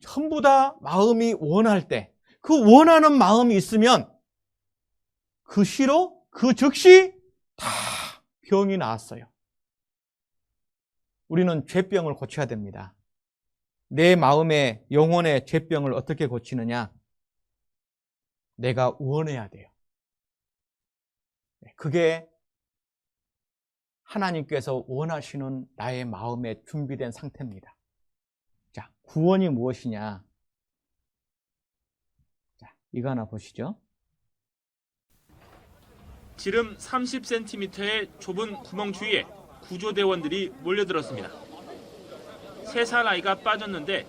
전부 다 마음이 원할 때, 그 원하는 마음이 있으면 그 시로 그 즉시 다 병이 나았어요. 우리는 죄병을 고쳐야 됩니다. 내 마음의 영혼의 죄병을 어떻게 고치느냐? 내가 원해야 돼요. 그게 하나님께서 원하시는 나의 마음에 준비된 상태입니다. 구원이 무엇이냐? 자, 이거 하나 보시죠. 지름 30cm의 좁은 구멍 주위에 구조대원들이 몰려들었습니다. 3살 아이가 빠졌는데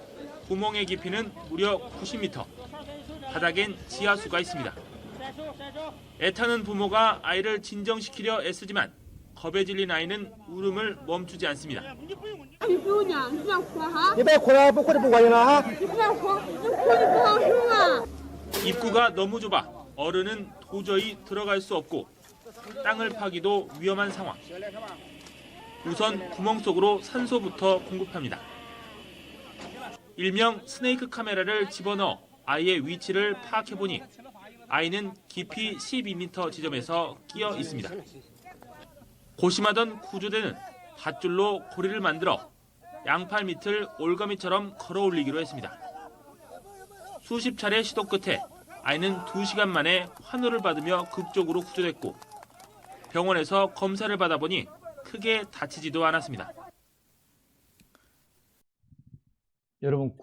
구멍의 깊이는 무려 90m. 바닥엔 지하수가 있습니다. 애타는 부모가 아이를 진정시키려 애쓰지만 겁에 질린 아이는 울음을 멈추지 않습니다. 你不用讲，你不要哭哈，你别哭了，不哭就不管用了啊！你不要哭，你哭就不好受啊。 입구가 너무 좁아 어른은 도저히 들어갈 수 없고 땅을 파기도 위험한 상황. 우선 구멍 속으로 산소부터 공급합니다. 일명 스네이크 카메라를 집어넣어 아이의 위치를 파악해보니 아이는 깊이 12m 지점에서 끼어 있습니다. 고심하던 구조대는 밧줄로 고리를 만들어 양팔 밑을 올가미처럼 걸어 올리기로 했습니다. 수십 차례 시도 끝에 아이는 2시간 만에 환호를 받으며 극적으로 구조됐고 병원에서 검사를 받아보니 크게 다치지도 않았습니다. 여러분,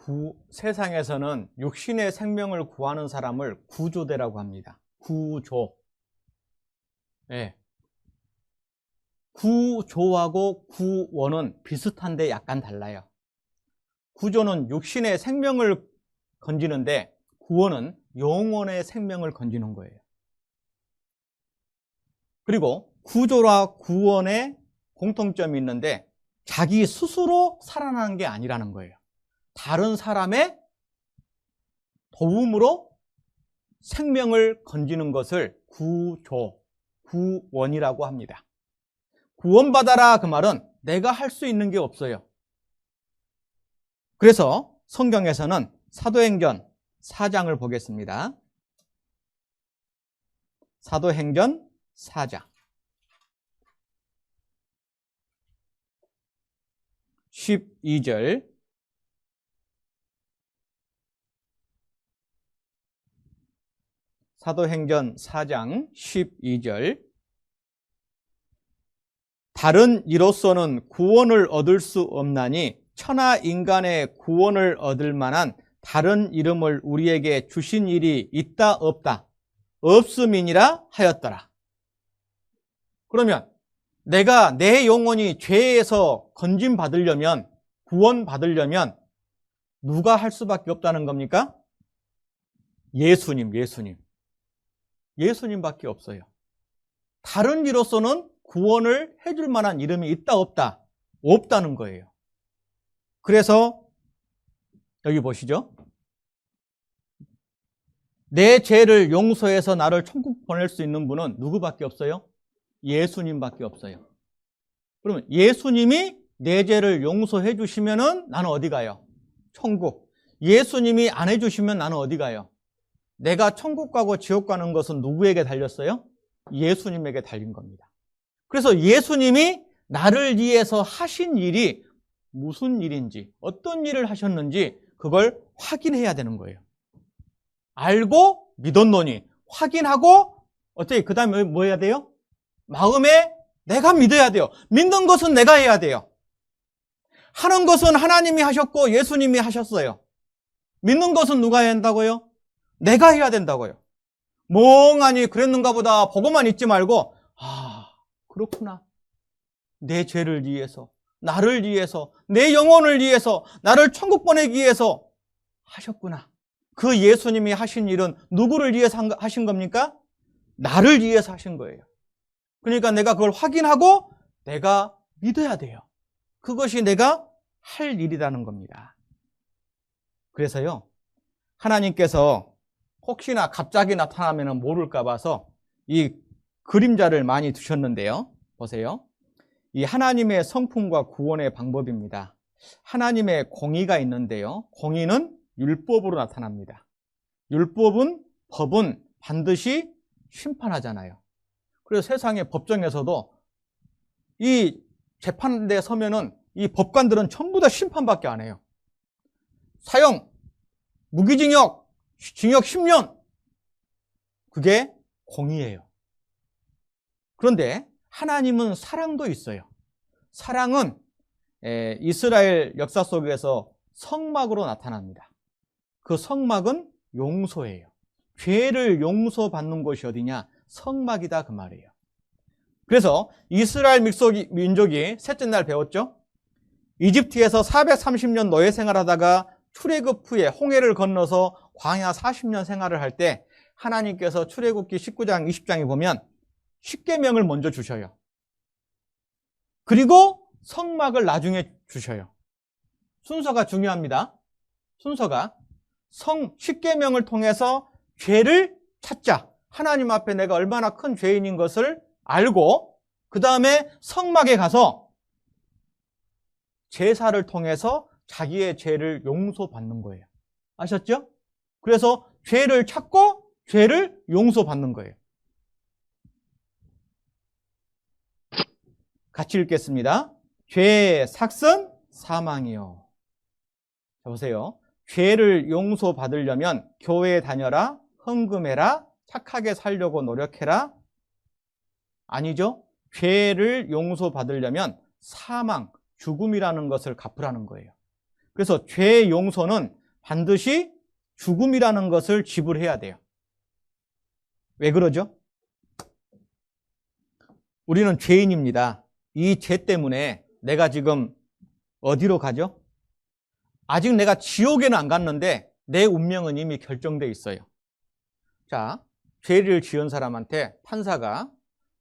세상에서는 육신의 생명을 구하는 사람을 구조대라고 합니다. 구조. 예. 구조하고 구원은 비슷한데 약간 달라요. 구조는 육신의 생명을 건지는데 구원은 영혼의 생명을 건지는 거예요. 그리고 구조와 구원의 공통점이 있는데 자기 스스로 살아나는 게 아니라는 거예요. 다른 사람의 도움으로 생명을 건지는 것을 구조, 구원이라고 합니다. 구원받아라 그 말은 내가 할 수 있는 게 없어요. 그래서 성경에서는 사도행전 4장을 보겠습니다. 사도행전 4장 12절 사도행전 4장 12절 다른 이로서는 구원을 얻을 수 없나니 천하 인간의 구원을 얻을 만한 다른 이름을 우리에게 주신 일이 있다 없다 없음이니라 하였더라. 그러면 내가 내 영혼이 죄에서 건짐받으려면 구원받으려면 누가 할 수밖에 없다는 겁니까? 예수님밖에 없어요. 다른 이로서는 구원을 해줄 만한 이름이 있다 없다? 없다는 거예요. 그래서 여기 보시죠. 내 죄를 용서해서 나를 천국 보낼 수 있는 분은 누구밖에 없어요? 예수님밖에 없어요. 그러면 예수님이 내 죄를 용서해 주시면은 나는 어디 가요? 천국. 예수님이 안 해주시면 나는 어디 가요? 내가 천국 가고 지옥 가는 것은 누구에게 달렸어요? 예수님에게 달린 겁니다. 그래서 예수님이 나를 위해서 하신 일이 무슨 일인지, 어떤 일을 하셨는지 그걸 확인해야 되는 거예요. 알고 믿었노니 확인하고 어떻게 그 다음에 뭐 해야 돼요? 마음에 내가 믿어야 돼요. 믿는 것은 내가 해야 돼요. 하는 것은 하나님이 하셨고 예수님이 하셨어요. 믿는 것은 누가 해야 한다고요? 내가 해야 된다고요. 멍하니 그랬는가 보다 보고만 있지 말고 그렇구나. 내 죄를 위해서, 나를 위해서, 내 영혼을 위해서, 나를 천국 보내기 위해서 하셨구나. 그 예수님이 하신 일은 누구를 위해서 하신 겁니까? 나를 위해서 하신 거예요. 그러니까 내가 그걸 확인하고 내가 믿어야 돼요. 그것이 내가 할 일이라는 겁니다. 그래서요, 하나님께서 혹시나 갑자기 나타나면 모를까 봐서 이 그림자를 많이 두셨는데요. 보세요. 이 하나님의 성품과 구원의 방법입니다. 하나님의 공의가 있는데요. 공의는 율법으로 나타납니다. 법은 반드시 심판하잖아요. 그래서 세상의 법정에서도 이 재판대에 서면은 이 법관들은 전부 다 심판밖에 안 해요. 사형, 무기징역, 징역 10년. 그게 공의예요. 그런데 하나님은 사랑도 있어요. 사랑은 이스라엘 역사 속에서 성막으로 나타납니다. 그 성막은 용서예요. 죄를 용서받는 곳이 어디냐? 성막이다 그 말이에요. 그래서 이스라엘 민족이 셋째 날 배웠죠? 이집트에서 430년 노예 생활하다가 출애굽 후에 홍해를 건너서 광야 40년 생활을 할 때 하나님께서 출애굽기 19장 20장에 보면 십계명을 먼저 주셔요. 그리고 성막을 나중에 주셔요. 순서가 중요합니다. 순서가 십계명을 통해서 죄를 찾자. 하나님 앞에 내가 얼마나 큰 죄인인 것을 알고 그 다음에 성막에 가서 제사를 통해서 자기의 죄를 용서받는 거예요. 아셨죠? 그래서 죄를 찾고 죄를 용서받는 거예요. 같이 읽겠습니다. 죄의 삭은 사망이요. 자, 보세요. 죄를 용서받으려면 교회에 다녀라, 헌금해라, 착하게 살려고 노력해라. 아니죠. 죄를 용서받으려면 사망, 죽음이라는 것을 갚으라는 거예요. 그래서 죄 용서는 반드시 죽음이라는 것을 지불해야 돼요. 왜 그러죠? 우리는 죄인입니다. 이 죄 때문에 내가 지금 어디로 가죠? 아직 내가 지옥에는 안 갔는데 내 운명은 이미 결정돼 있어요. 자, 죄를 지은 사람한테 판사가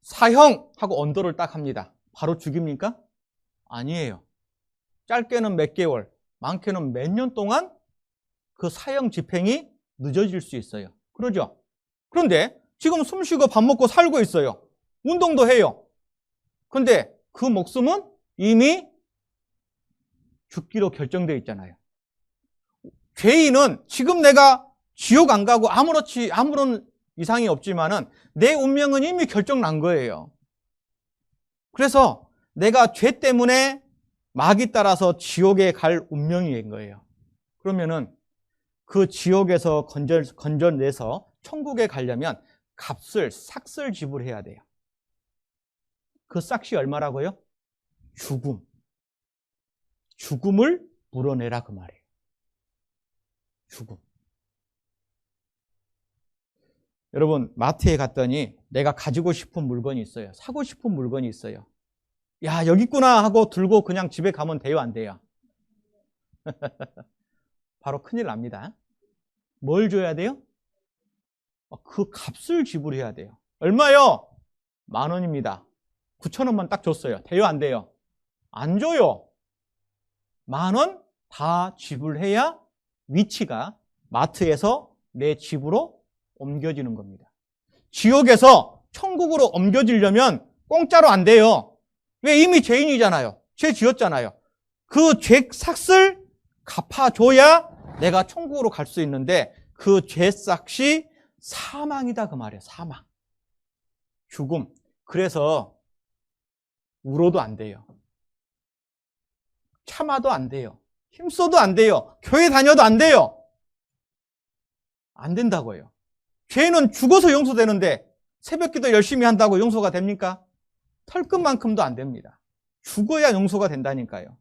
사형하고 언도를 딱 합니다. 바로 죽입니까? 아니에요. 짧게는 몇 개월, 많게는 몇 년 동안 그 사형 집행이 늦어질 수 있어요. 그러죠? 그런데 지금 숨 쉬고 밥 먹고 살고 있어요. 운동도 해요. 근데 그 목숨은 이미 죽기로 결정되어 있잖아요. 죄인은 지금 내가 지옥 안 가고 아무런 이상이 없지만은 내 운명은 이미 결정 난 거예요. 그래서 내가 죄 때문에 막이 따라서 지옥에 갈 운명인 거예요. 그러면은 그 지옥에서 건져내서 천국에 가려면 삭을 지불해야 돼요. 그 삭이 얼마라고요? 죽음. 죽음을 물어내라 그 말이에요. 죽음. 여러분, 마트에 갔더니 내가 가지고 싶은 물건이 있어요. 사고 싶은 물건이 있어요. 야, 여기 있구나 하고 들고 그냥 집에 가면 돼요, 안 돼요? 바로 큰일 납니다. 뭘 줘야 돼요? 그 값을 지불해야 돼요. 얼마요? 10,000원입니다. 9,000원만 딱 줬어요. 돼요, 안 돼요? 안 줘요. 10,000원 다 지불해야 위치가 마트에서 내 집으로 옮겨지는 겁니다. 지옥에서 천국으로 옮겨지려면 공짜로 안 돼요. 왜? 이미 죄인이잖아요. 죄 지었잖아요. 그 죄 삭을 갚아줘야 내가 천국으로 갈 수 있는데 그 죄 삭이 사망이다 그 말이에요. 사망. 죽음. 그래서 울어도 안 돼요. 참아도 안 돼요. 힘써도 안 돼요. 교회 다녀도 안 돼요. 안 된다고요. 죄는 죽어서 용서되는데 새벽기도 열심히 한다고 용서가 됩니까? 털끝만큼도 안 됩니다. 죽어야 용서가 된다니까요.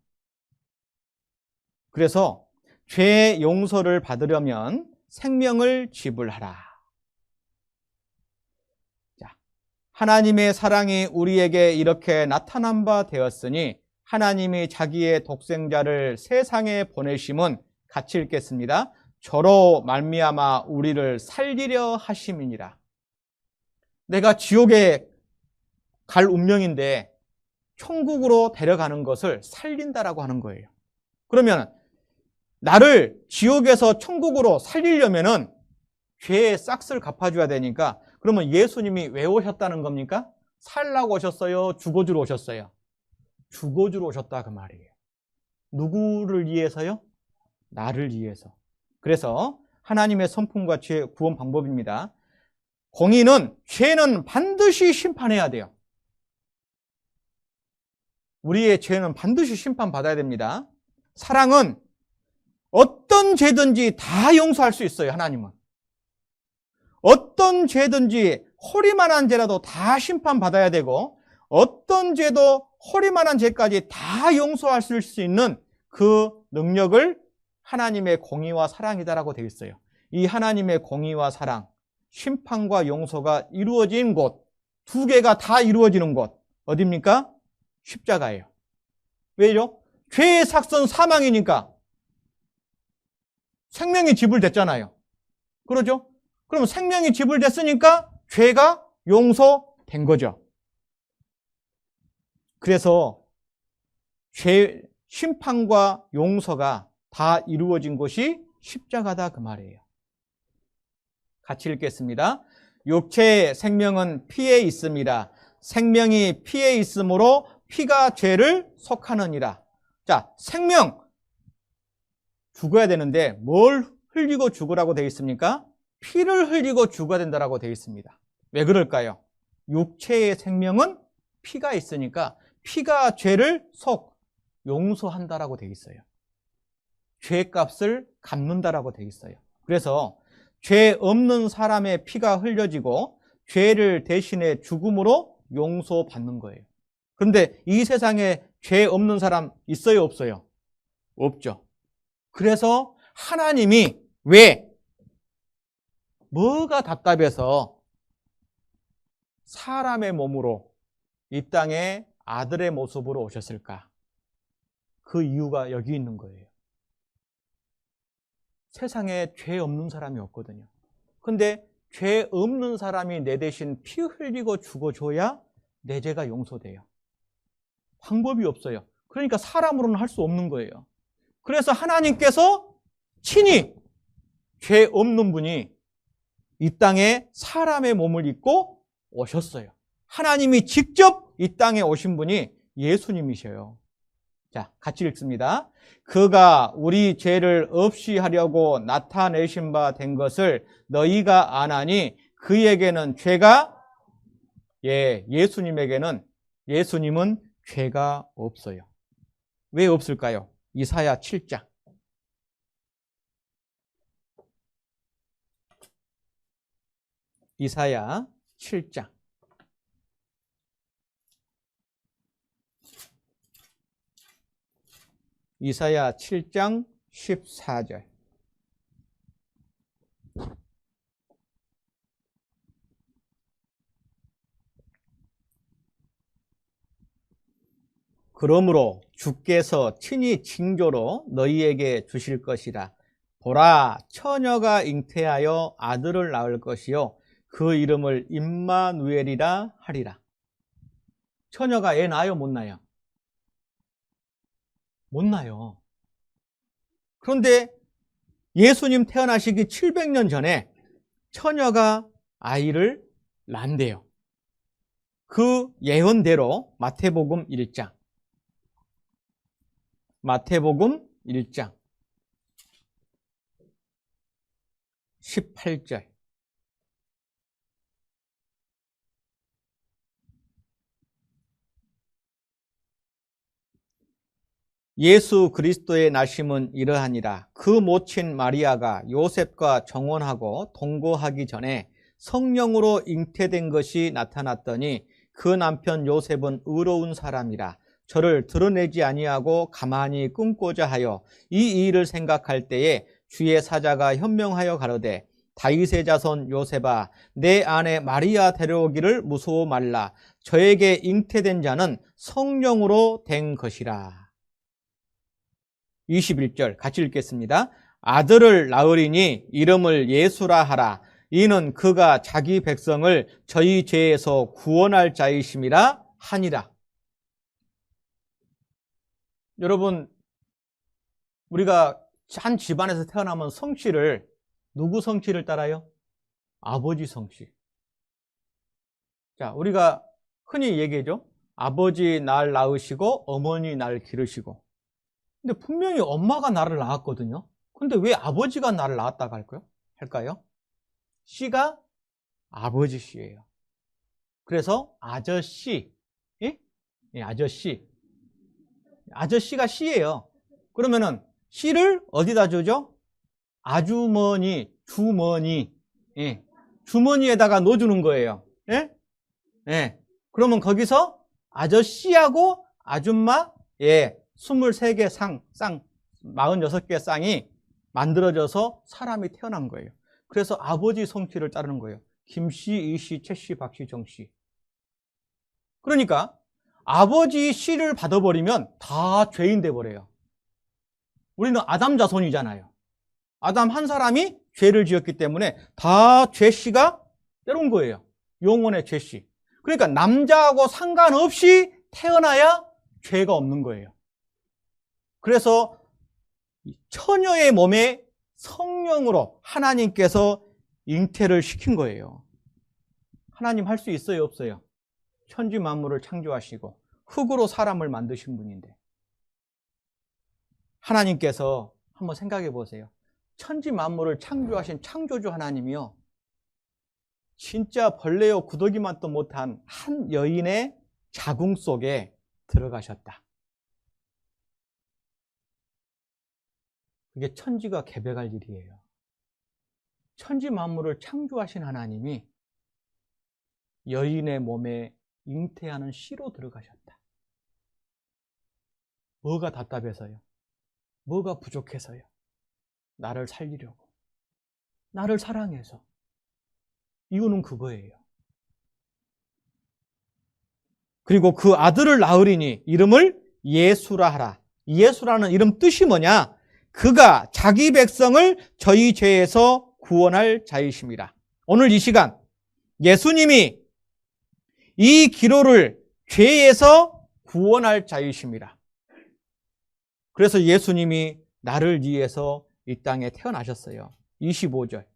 그래서 죄 용서를 받으려면 생명을 지불하라. 자, 하나님의 사랑이 우리에게 이렇게 나타난 바 되었으니 하나님이 자기의 독생자를 세상에 보내심은 같이 읽겠습니다. 저로 말미암아 우리를 살리려 하심이니라. 내가 지옥에 갈 운명인데 천국으로 데려가는 것을 살린다라고 하는 거예요. 그러면 나를 지옥에서 천국으로 살리려면은 죄의 싹을 갚아줘야 되니까 그러면 예수님이 왜 오셨다는 겁니까? 살라고 오셨어요? 죽어주러 오셨어요? 죽어주러 오셨다 그 말이에요. 누구를 위해서요? 나를 위해서. 그래서 하나님의 성품같이 구원 방법입니다. 공의는 죄는 반드시 심판해야 돼요. 우리의 죄는 반드시 심판받아야 됩니다. 사랑은 어떤 죄든지 다 용서할 수 있어요. 하나님은. 어떤 죄든지 허리만한 죄라도 다 심판받아야 되고 어떤 죄도 허리만한 죄까지 다 용서할 수 있는 그 능력을 하나님의 공의와 사랑이다라고 되어 있어요. 이 하나님의 공의와 사랑, 심판과 용서가 이루어진 곳, 두 개가 다 이루어지는 곳, 어디입니까? 십자가예요. 왜죠? 죄의 삭선 사망이니까 생명이 지불됐잖아요. 그러죠? 그럼 생명이 지불됐으니까 죄가 용서된 거죠. 그래서 죄, 심판과 용서가 다 이루어진 곳이 십자가다 그 말이에요. 같이 읽겠습니다. 육체의 생명은 피에 있음이라. 생명이 피에 있으므로 피가 죄를 속하느니라. 자, 생명 죽어야 되는데 뭘 흘리고 죽으라고 되어 있습니까? 피를 흘리고 죽어야 된다라고 되어 있습니다. 왜 그럴까요? 육체의 생명은 피가 있으니까 피가 죄를 용서한다라고 되어 있어요. 죄값을 갚는다라고 되어 있어요. 그래서 죄 없는 사람의 피가 흘려지고 죄를 대신해 죽음으로 용서받는 거예요. 그런데 이 세상에 죄 없는 사람 있어요, 없어요? 없죠. 그래서 하나님이 왜 뭐가 답답해서 사람의 몸으로 이 땅에 아들의 모습으로 오셨을까? 그 이유가 여기 있는 거예요. 세상에 죄 없는 사람이 없거든요. 근데 죄 없는 사람이 내 대신 피 흘리고 죽어줘야 내 죄가 용서돼요. 방법이 없어요. 그러니까 사람으로는 할 수 없는 거예요. 그래서 하나님께서 친히 죄 없는 분이 이 땅에 사람의 몸을 입고 오셨어요. 하나님이 직접 이 땅에 오신 분이 예수님이셔요. 자, 같이 읽습니다. 그가 우리 죄를 없이 하려고 나타내신 바 된 것을 너희가 아나니 그에게는 죄가 예수님은 죄가 없어요. 왜 없을까요? 이사야 7장. 이사야 7장. 이사야 7장 14절. 그러므로 주께서 친히 징조로 너희에게 주실 것이라. 보라, 처녀가 잉태하여 아들을 낳을 것이요 그 이름을 임마누엘이라 하리라. 처녀가 애 낳아요, 못 낳아요? 못 낳아요. 그런데 예수님 태어나시기 700년 전에 처녀가 아이를 낳는대요. 그 예언대로 마태복음 1장 18절. 예수 그리스도의 나심은 이러하니라. 그 모친 마리아가 요셉과 정혼하고 동거하기 전에 성령으로 잉태된 것이 나타났더니 그 남편 요셉은 의로운 사람이라. 저를 드러내지 아니하고 가만히 끊고자 하여 이 일을 생각할 때에 주의 사자가 현명하여 가로되 다윗의 자손 요셉아, 내 아내 마리아 데려오기를 무서워 말라. 저에게 잉태된 자는 성령으로 된 것이라. 21절 같이 읽겠습니다. 아들을 낳으리니 이름을 예수라 하라. 이는 그가 자기 백성을 저희 죄에서 구원할 자이심이라 하니라. 여러분, 우리가 한 집안에서 태어나면 성씨를 누구 성씨를 따라요? 아버지 성씨. 자, 우리가 흔히 얘기하죠. 아버지 날 낳으시고 어머니 날 기르시고. 근데 분명히 엄마가 나를 낳았거든요. 근데 왜 아버지가 나를 낳았다고 할까요? 씨가 아버지 씨예요. 그래서 아저씨, 아저씨. 아저씨가 씨예요. 그러면은 씨를 어디다 주죠? 아주머니, 주머니, 주머니에다가 넣어주는 거예요. 그러면 거기서 아저씨하고 아줌마, 23개 쌍, 46개 쌍이 만들어져서 사람이 태어난 거예요. 그래서 아버지 성씨를 따르는 거예요. 김씨, 이씨, 최씨, 박씨, 정씨. 그러니까 아버지 씨를 받아버리면 다 죄인 돼버려요. 우리는 아담 자손이잖아요. 아담 한 사람이 죄를 지었기 때문에 다 죄씨가 때려온 거예요. 영혼의 죄씨. 그러니까 남자하고 상관없이 태어나야 죄가 없는 거예요. 그래서 처녀의 몸에 성령으로 하나님께서 잉태를 시킨 거예요. 하나님 할 수 있어요, 없어요? 천지 만물을 창조하시고 흙으로 사람을 만드신 분인데 하나님께서 한번 생각해 보세요. 천지 만물을 창조하신 창조주 하나님이요, 진짜 벌레요 구더기만도 못한 한 여인의 자궁 속에 들어가셨다. 그게 천지가 개벽할 일이에요. 천지 만물을 창조하신 하나님이 여인의 몸에 잉태하는 씨로 들어가셨다. 뭐가 답답해서요? 뭐가 부족해서요? 나를 살리려고, 나를 사랑해서. 이유는 그거예요. 그리고 그 아들을 낳으리니 이름을 예수라 하라. 예수라는 이름 뜻이 뭐냐? 그가 자기 백성을 저희 죄에서 구원할 자이심이라. 오늘 이 시간 예수님이 이 기로를 죄에서 구원할 자이심이라. 그래서 예수님이 나를 위해서 이 땅에 태어나셨어요. 25절.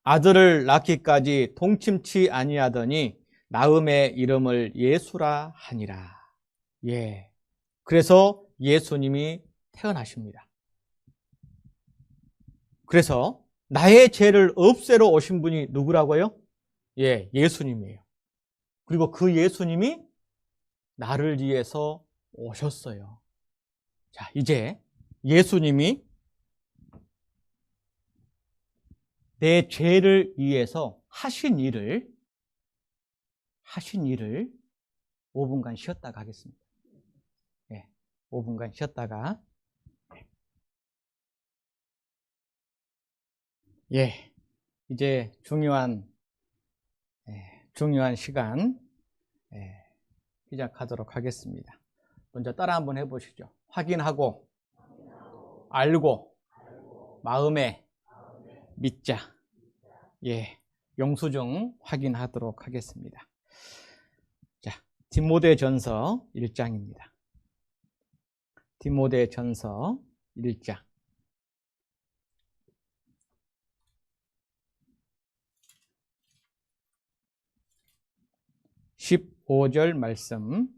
아들을 낳기까지 동침치 아니하더니 낳음의 이름을 예수라 하니라. 예. 그래서 예수님이 태어나십니다. 그래서 나의 죄를 없애러 오신 분이 누구라고요? 예, 예수님이에요. 그리고 그 예수님이 나를 위해서 오셨어요. 자, 이제 예수님이 내 죄를 위해서 하신 일을 5분간 쉬었다가 하겠습니다. 예, 5분간 쉬었다가. 예, 이제 중요한 시간 시작하도록 하겠습니다. 먼저 따라 한번 해보시죠. 확인하고, 알고, 마음에 믿자. 예, 영수증 확인하도록 하겠습니다. 자, 디모데전서 1장입니다. 디모데전서 1장. 15절 말씀.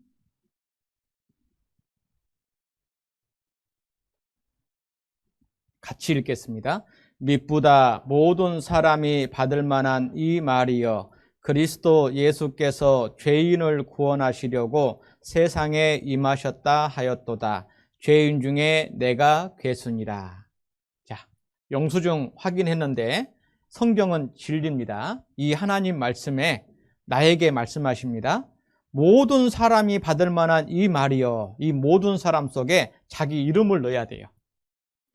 같이 읽겠습니다. 미쁘다 모든 사람이 받을 만한 이 말이여, 그리스도 예수께서 죄인을 구원하시려고 세상에 임하셨다 하였도다. 죄인 중에 내가 괴순이라. 자, 영수증 확인했는데 성경은 진리입니다. 이 하나님 말씀에 나에게 말씀하십니다. 모든 사람이 받을 만한 이 말이여, 이 모든 사람 속에 자기 이름을 넣어야 돼요.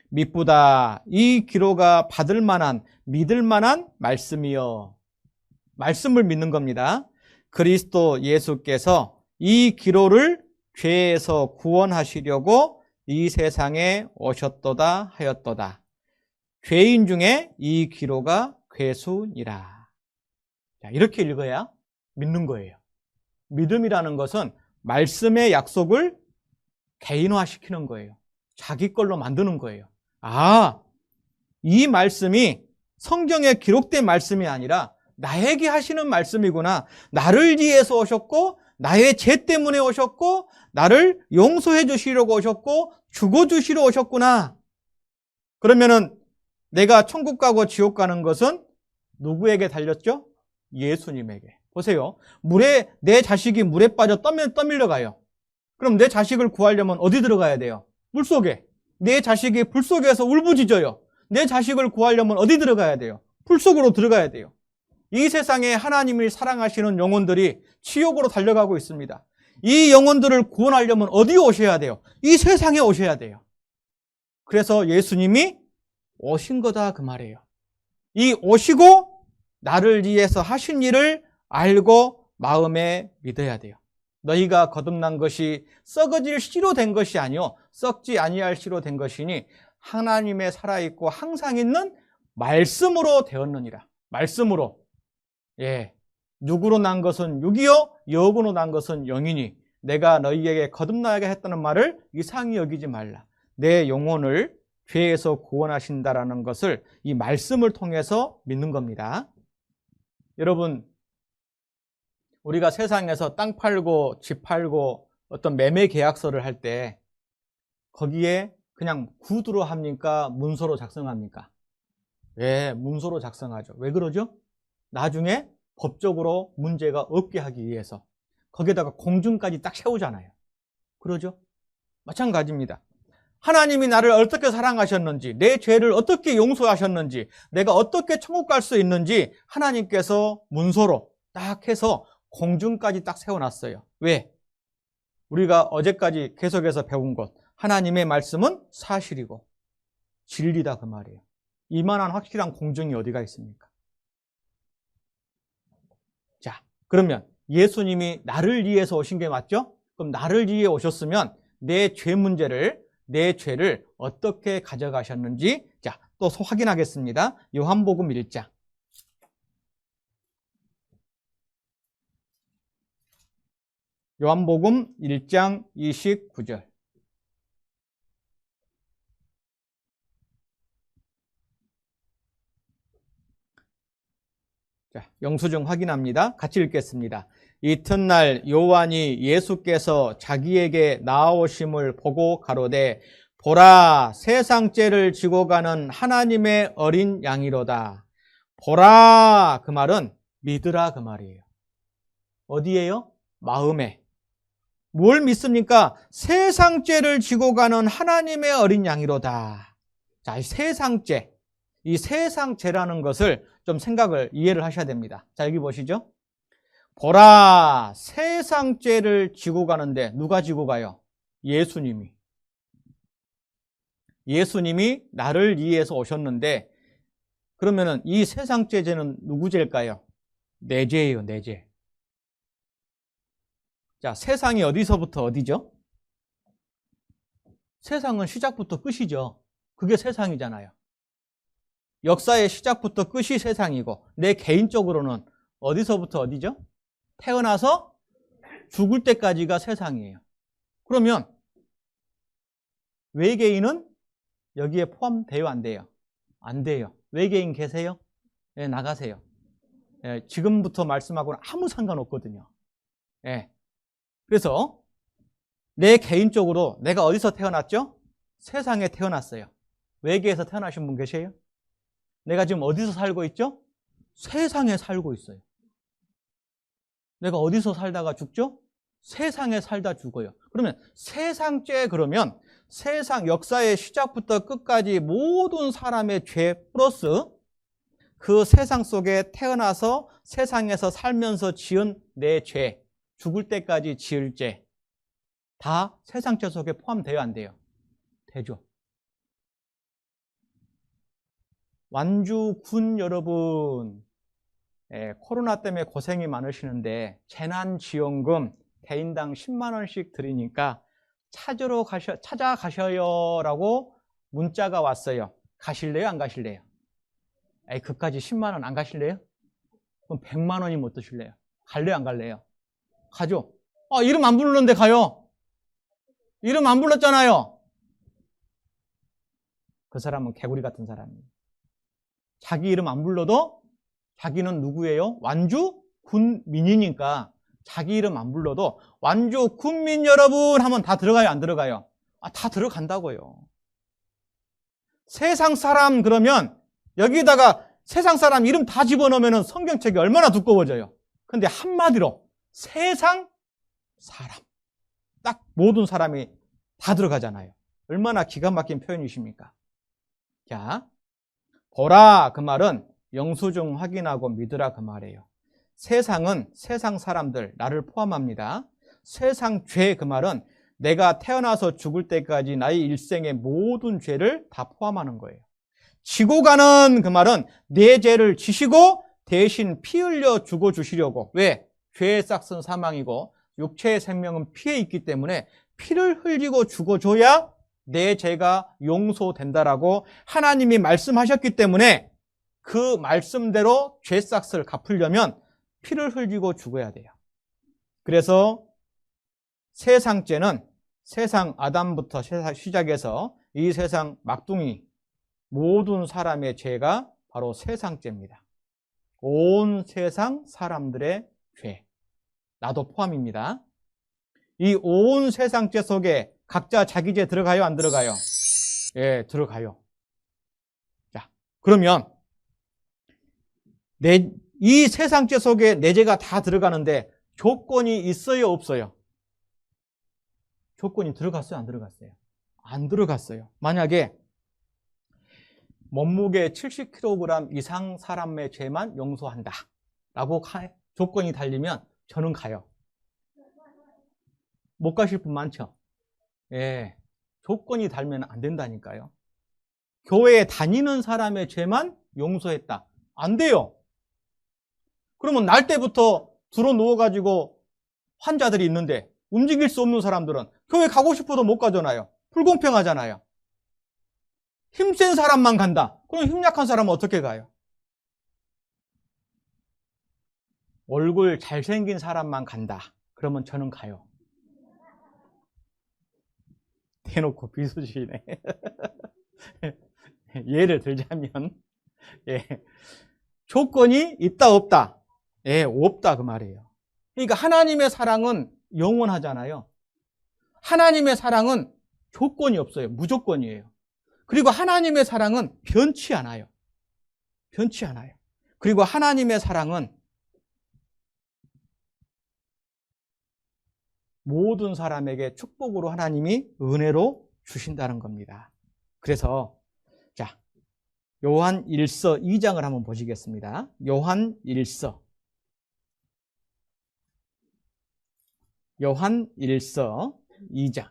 미쁘다, 이 기로가 받을 만한, 믿을 만한 말씀이여. 말씀을 믿는 겁니다. 그리스도 예수께서 이 기로를 죄에서 구원하시려고 이 세상에 오셨도다 하였도다. 죄인 중에 이 기로가 괴순이라. 자, 이렇게 읽어야 믿는 거예요. 믿음이라는 것은 말씀의 약속을 개인화시키는 거예요. 자기 걸로 만드는 거예요. 아, 이 말씀이 성경에 기록된 말씀이 아니라 나에게 하시는 말씀이구나. 나를 위해서 오셨고, 나의 죄 때문에 오셨고, 나를 용서해 주시려고 오셨고, 죽어주시러 오셨구나. 그러면은 내가 천국 가고 지옥 가는 것은 누구에게 달렸죠? 예수님에게. 보세요. 내 자식이 물에 빠져 떠밀려 가요. 그럼 내 자식을 구하려면 어디 들어가야 돼요? 물속에. 내 자식이 불 속에서 울부짖어요. 내 자식을 구하려면 어디 들어가야 돼요? 불 속으로 들어가야 돼요. 이 세상에 하나님을 사랑하시는 영혼들이 지옥으로 달려가고 있습니다. 이 영혼들을 구원하려면 어디 오셔야 돼요? 이 세상에 오셔야 돼요. 그래서 예수님이 오신 거다 그 말이에요. 이 오시고 나를 위해서 하신 일을 알고 마음에 믿어야 돼요. 너희가 거듭난 것이 썩어질 씨로 된 것이 아니요 썩지 아니할 씨로 된 것이니 하나님의 살아있고 항상 있는 말씀으로 되었느니라. 말씀으로. 예, 누구로 난 것은 육이요 영으로 난 것은 영이니 내가 너희에게 거듭나게 했다는 말을 이상히 여기지 말라. 내 영혼을 죄에서 구원하신다라는 것을 이 말씀을 통해서 믿는 겁니다. 여러분, 우리가 세상에서 땅 팔고 집 팔고 어떤 매매 계약서를 할 때 거기에 그냥 구두로 합니까? 문서로 작성합니까? 왜 문서로 작성하죠? 왜 그러죠? 나중에 법적으로 문제가 없게 하기 위해서 거기에다가 공증까지 딱 세우잖아요. 그러죠? 마찬가지입니다. 하나님이 나를 어떻게 사랑하셨는지, 내 죄를 어떻게 용서하셨는지, 내가 어떻게 천국 갈 수 있는지 하나님께서 문서로 딱 해서 공증까지 딱 세워놨어요. 왜? 우리가 어제까지 계속해서 배운 것, 하나님의 말씀은 사실이고 진리다 그 말이에요. 이만한 확실한 공증이 어디가 있습니까? 자, 그러면 예수님이 나를 위해서 오신 게 맞죠? 그럼 나를 위해 오셨으면 내 죄를 어떻게 가져가셨는지 자, 또 확인하겠습니다. 요한복음 1장. 요한복음 1장 29절. 자, 영수증 확인합니다. 같이 읽겠습니다. 이튿날 요한이 예수께서 자기에게 나아오심을 보고 가로되 보라 세상 죄를 지고 가는 하나님의 어린 양이로다. 보라 그 말은 믿으라 그 말이에요. 어디에요? 마음에. 뭘 믿습니까? 세상 죄를 지고 가는 하나님의 어린 양이로다. 자, 이 세상 죄. 이 세상 죄라는 것을 좀 이해를 하셔야 됩니다. 자, 여기 보시죠. 보라, 세상 죄를 지고 가는데 누가 지고 가요? 예수님이. 예수님이 나를 위해서 오셨는데 그러면은 이 세상 죄는 누구 죄일까요? 내 죄예요, 내 죄. 자, 세상이 어디서부터 어디죠? 세상은 시작부터 끝이죠. 그게 세상이잖아요. 역사의 시작부터 끝이 세상이고 내 개인적으로는 어디서부터 어디죠? 태어나서 죽을 때까지가 세상이에요. 그러면 외계인은 여기에 포함돼요, 안 돼요? 안 돼요. 외계인 계세요? 네, 나가세요. 네, 지금부터 말씀하고는 아무 상관없거든요. 네. 그래서 내 개인적으로 내가 어디서 태어났죠? 세상에 태어났어요. 외계에서 태어나신 분 계세요? 내가 지금 어디서 살고 있죠? 세상에 살고 있어요. 내가 어디서 살다가 죽죠? 세상에 살다 죽어요. 그러면 세상죄 그러면 세상 역사의 시작부터 끝까지 모든 사람의 죄 플러스 그 세상 속에 태어나서 세상에서 살면서 지은 내 죄, 죽을 때까지 지을 죄 다 세상죄 속에 포함돼요, 안 돼요? 되죠. 완주 군 여러분, 코로나 때문에 고생이 많으시는데 재난지원금 개인당 10만 원씩 드리니까 찾아가셔요 라고 문자가 왔어요. 가실래요, 안 가실래요? 그까지 10만 원 안 가실래요? 그럼 100만 원이 못 드실래요? 갈래요, 안 갈래요? 가죠. 이름 안 부르는데 가요. 이름 안 불렀잖아요. 그 사람은 개구리 같은 사람이에요. 자기 이름 안 불러도 자기는 누구예요? 완주 군민이니까 자기 이름 안 불러도 완주 군민 여러분 하면 다 들어가요, 안 들어가요? 다 들어간다고요. 세상 사람 그러면 여기다가 세상 사람 이름 다 집어넣으면 성경책이 얼마나 두꺼워져요. 근데 한마디로 세상 사람 딱 모든 사람이 다 들어가잖아요. 얼마나 기가 막힌 표현이십니까? 자, 보라 그 말은 영수증 확인하고 믿으라 그 말이에요. 세상은 세상 사람들 나를 포함합니다. 세상 죄 그 말은 내가 태어나서 죽을 때까지 나의 일생의 모든 죄를 다 포함하는 거예요. 지고 가는 그 말은 내 죄를 지시고 대신 피 흘려 죽어주시려고. 왜? 죄의 싹은 사망이고 육체의 생명은 피에 있기 때문에 피를 흘리고 죽어줘야 내 죄가 용서된다라고 하나님이 말씀하셨기 때문에 그 말씀대로 죄 싹을 갚으려면 피를 흘리고 죽어야 돼요. 그래서 세상죄는 세상 아담부터 시작해서 이 세상 막둥이 모든 사람의 죄가 바로 세상죄입니다. 온 세상 사람들의 죄, 나도 포함입니다. 이 온 세상죄 속에 각자 자기 죄 들어가요, 안 들어가요? 예, 들어가요. 자, 그러면 이 세상죄 속에 내 죄가 다 들어가는데 조건이 있어요, 없어요? 조건이 들어갔어요, 안 들어갔어요? 안 들어갔어요. 만약에 몸무게 70kg 이상 사람의 죄만 용서한다 라고 조건이 달리면 저는 가요. 못 가실 분 많죠? 예, 조건이 달면 안 된다니까요. 교회에 다니는 사람의 죄만 용서했다. 안 돼요. 그러면 날 때부터 들어 누워가지고 환자들이 있는데 움직일 수 없는 사람들은 교회 가고 싶어도 못 가잖아요. 불공평하잖아요. 힘센 사람만 간다. 그럼 힘 약한 사람은 어떻게 가요? 얼굴 잘생긴 사람만 간다. 그러면 저는 가요. 대놓고 비수시네. 예를 들자면, 예. 조건이 있다, 없다? 예, 없다, 그 말이에요. 그러니까 하나님의 사랑은 영원하잖아요. 하나님의 사랑은 조건이 없어요. 무조건이에요. 그리고 하나님의 사랑은 변치 않아요. 변치 않아요. 그리고 하나님의 사랑은 모든 사람에게 축복으로 하나님이 은혜로 주신다는 겁니다. 그래서 자, 요한 1서 2장을 한번 보시겠습니다. 요한 1서 2장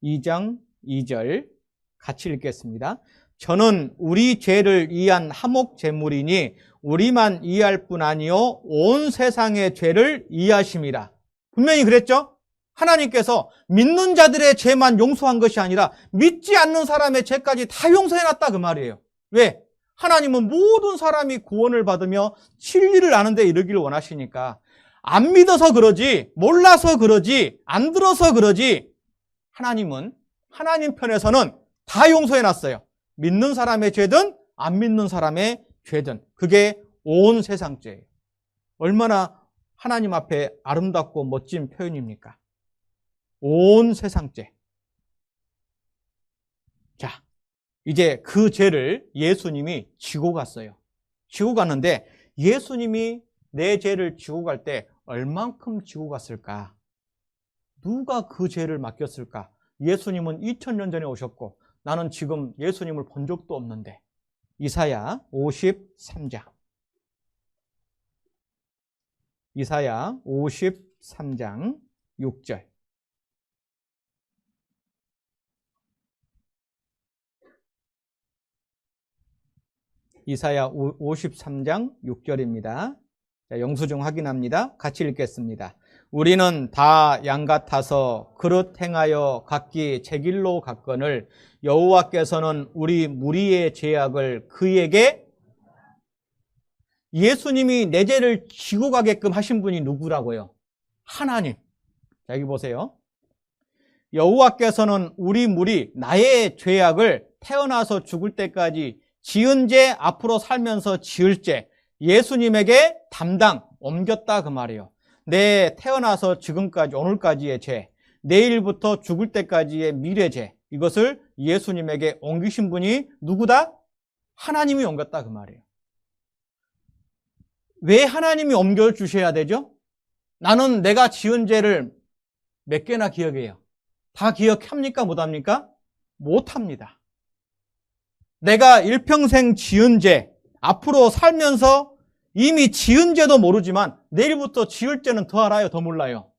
2장 2절 같이 읽겠습니다. 저는 우리 죄를 이해한 화목 제물이니 우리만 이해할 뿐 아니요 온 세상의 죄를 이해하심이라. 분명히 그랬죠? 하나님께서 믿는 자들의 죄만 용서한 것이 아니라 믿지 않는 사람의 죄까지 다 용서해놨다 그 말이에요. 왜? 하나님은 모든 사람이 구원을 받으며 진리를 아는 데 이르기를 원하시니까 안 믿어서 그러지, 몰라서 그러지, 안 들어서 그러지, 하나님은 하나님 편에서는 다 용서해놨어요. 믿는 사람의 죄든 안 믿는 사람의 죄든. 그게 온 세상 죄예요. 얼마나 하나님 앞에 아름답고 멋진 표현입니까? 온 세상 죄. 자, 이제 그 죄를 예수님이 지고 갔어요. 지고 갔는데 예수님이 내 죄를 지고 갈 때 얼만큼 지고 갔을까? 누가 그 죄를 맡겼을까? 예수님은 2000년 전에 오셨고 나는 지금 예수님을 본 적도 없는데. 이사야 53장. 이사야 53장 6절. 이사야 53장 6절입니다. 자, 영수증 확인합니다. 같이 읽겠습니다. 우리는 다 양 같아서 그릇 행하여 각기 제 길로 갔거늘 여호와께서는 우리 무리의 죄악을 그에게. 예수님이 내 죄를 지고 가게끔 하신 분이 누구라고요? 하나님. 자, 여기 보세요. 여호와께서는 우리 무리 나의 죄악을 태어나서 죽을 때까지 지은 죄, 앞으로 살면서 지을 죄 예수님에게 담당 옮겼다 그 말이에요. 내 태어나서 지금까지 오늘까지의 죄, 내일부터 죽을 때까지의 미래 죄, 이것을 예수님에게 옮기신 분이 누구다? 하나님이 옮겼다 그 말이에요. 왜 하나님이 옮겨주셔야 되죠? 나는 내가 지은 죄를 몇 개나 기억해요? 다 기억합니까? 못합니까? 못합니다. 내가 일평생 지은 죄, 앞으로 살면서 이미 지은 죄도 모르지만 내일부터 지을 죄는 더 알아요, 더 몰라요?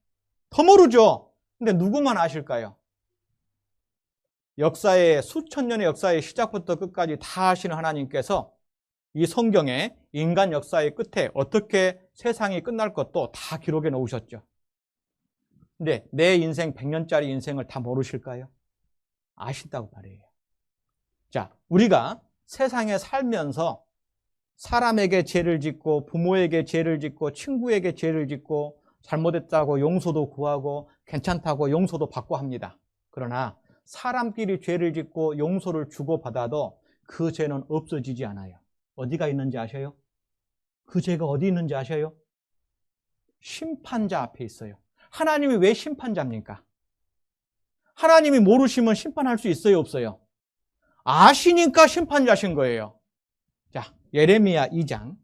더 모르죠. 근데 누구만 아실까요? 역사의 수천 년의 역사의 시작부터 끝까지 다 아시는 하나님께서 이 성경에 인간 역사의 끝에 어떻게 세상이 끝날 것도 다 기록해 놓으셨죠. 근데 내 인생 100년짜리 인생을 다 모르실까요? 아신다고 말이에요. 자, 우리가 세상에 살면서 사람에게 죄를 짓고 부모에게 죄를 짓고 친구에게 죄를 짓고 잘못했다고 용서도 구하고 괜찮다고 용서도 받고 합니다. 그러나 사람끼리 죄를 짓고 용서를 주고받아도 그 죄는 없어지지 않아요. 어디가 있는지 아셔요? 그 죄가 어디 있는지 아셔요? 심판자 앞에 있어요. 하나님이 왜 심판자입니까? 하나님이 모르시면 심판할 수 있어요, 없어요? 아시니까 심판자신 거예요. 자, 예레미야 2장.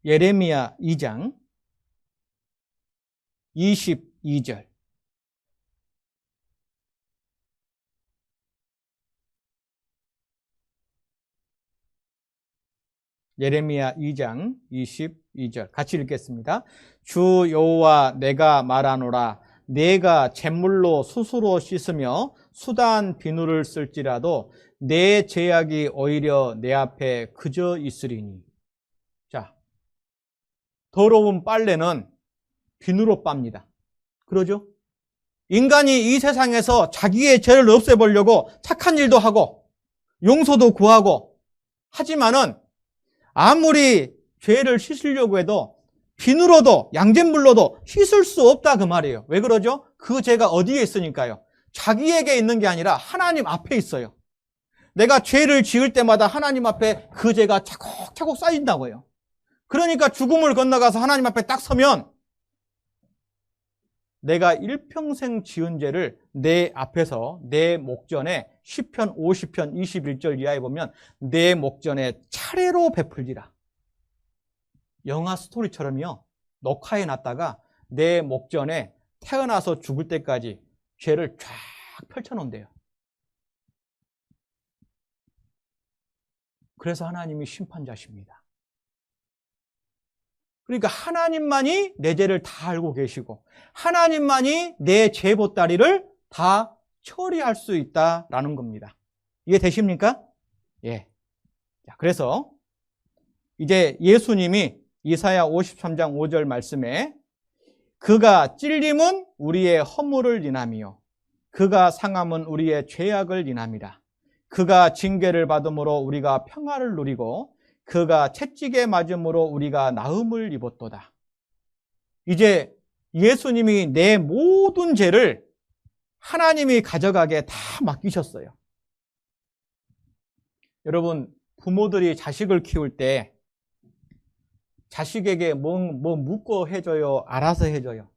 예레미야 2장 22절. 예레미야 2장 22절 같이 읽겠습니다. 주 여호와 내가 말하노라. 내가 잿물로 스스로 씻으며 수단 비누를 쓸지라도 내 죄악이 오히려 내 앞에 그저 있으리니. 자, 더러운 빨래는 비누로 빱니다. 그러죠? 인간이 이 세상에서 자기의 죄를 없애보려고 착한 일도 하고 용서도 구하고 하지만은 아무리 죄를 씻으려고 해도 비누로도 양잿물로도 씻을 수 없다 그 말이에요. 왜 그러죠? 그 죄가 어디에 있으니까요? 자기에게 있는 게 아니라 하나님 앞에 있어요. 내가 죄를 지을 때마다 하나님 앞에 그 죄가 차곡차곡 쌓인다고요. 그러니까 죽음을 건너가서 하나님 앞에 딱 서면 내가 일평생 지은 죄를 내 앞에서 내 목전에 시편 50편 21절 이하에 보면 내 목전에 차례로 베풀리라. 영화 스토리처럼요. 녹화해 놨다가 내 목전에 태어나서 죽을 때까지 죄를 쫙 펼쳐놓은대요. 그래서 하나님이 심판자십니다. 그러니까 하나님만이 내 죄를 다 알고 계시고 하나님만이 내 죄 보따리를 다 처리할 수 있다라는 겁니다. 이해되십니까? 예. 자, 그래서 이제 예수님이 이사야 53장 5절 말씀에 그가 찔림은 우리의 허물을 인함이요 그가 상함은 우리의 죄악을 인함이라. 그가 징계를 받음으로 우리가 평화를 누리고 그가 채찍에 맞음으로 우리가 나음을 입었도다. 이제 예수님이 내 모든 죄를 하나님이 가져가게 다 맡기셨어요. 여러분, 부모들이 자식을 키울 때 자식에게 뭐 묻고 해줘요? 알아서 해줘요?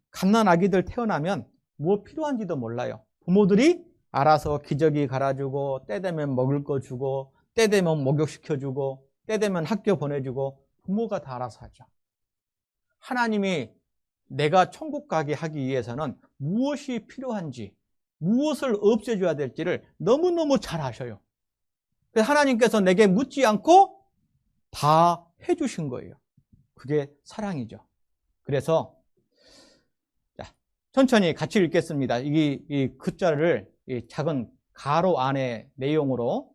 갓난 아기들 태어나면 뭐 필요한지도 몰라요. 부모들이 알아서 기저귀 갈아주고 때 되면 먹을 거 주고 때 되면 목욕시켜주고 때 되면 학교 보내주고 부모가 다 알아서 하죠. 하나님이 내가 천국 가게 하기 위해서는 무엇이 필요한지 무엇을 없애줘야 될지를 너무너무 잘 아셔요. 그래서 하나님께서 내게 묻지 않고 다 해주신 거예요. 그게 사랑이죠. 그래서 자, 천천히 같이 읽겠습니다. 이 글자를 이 작은 가로 안의 내용으로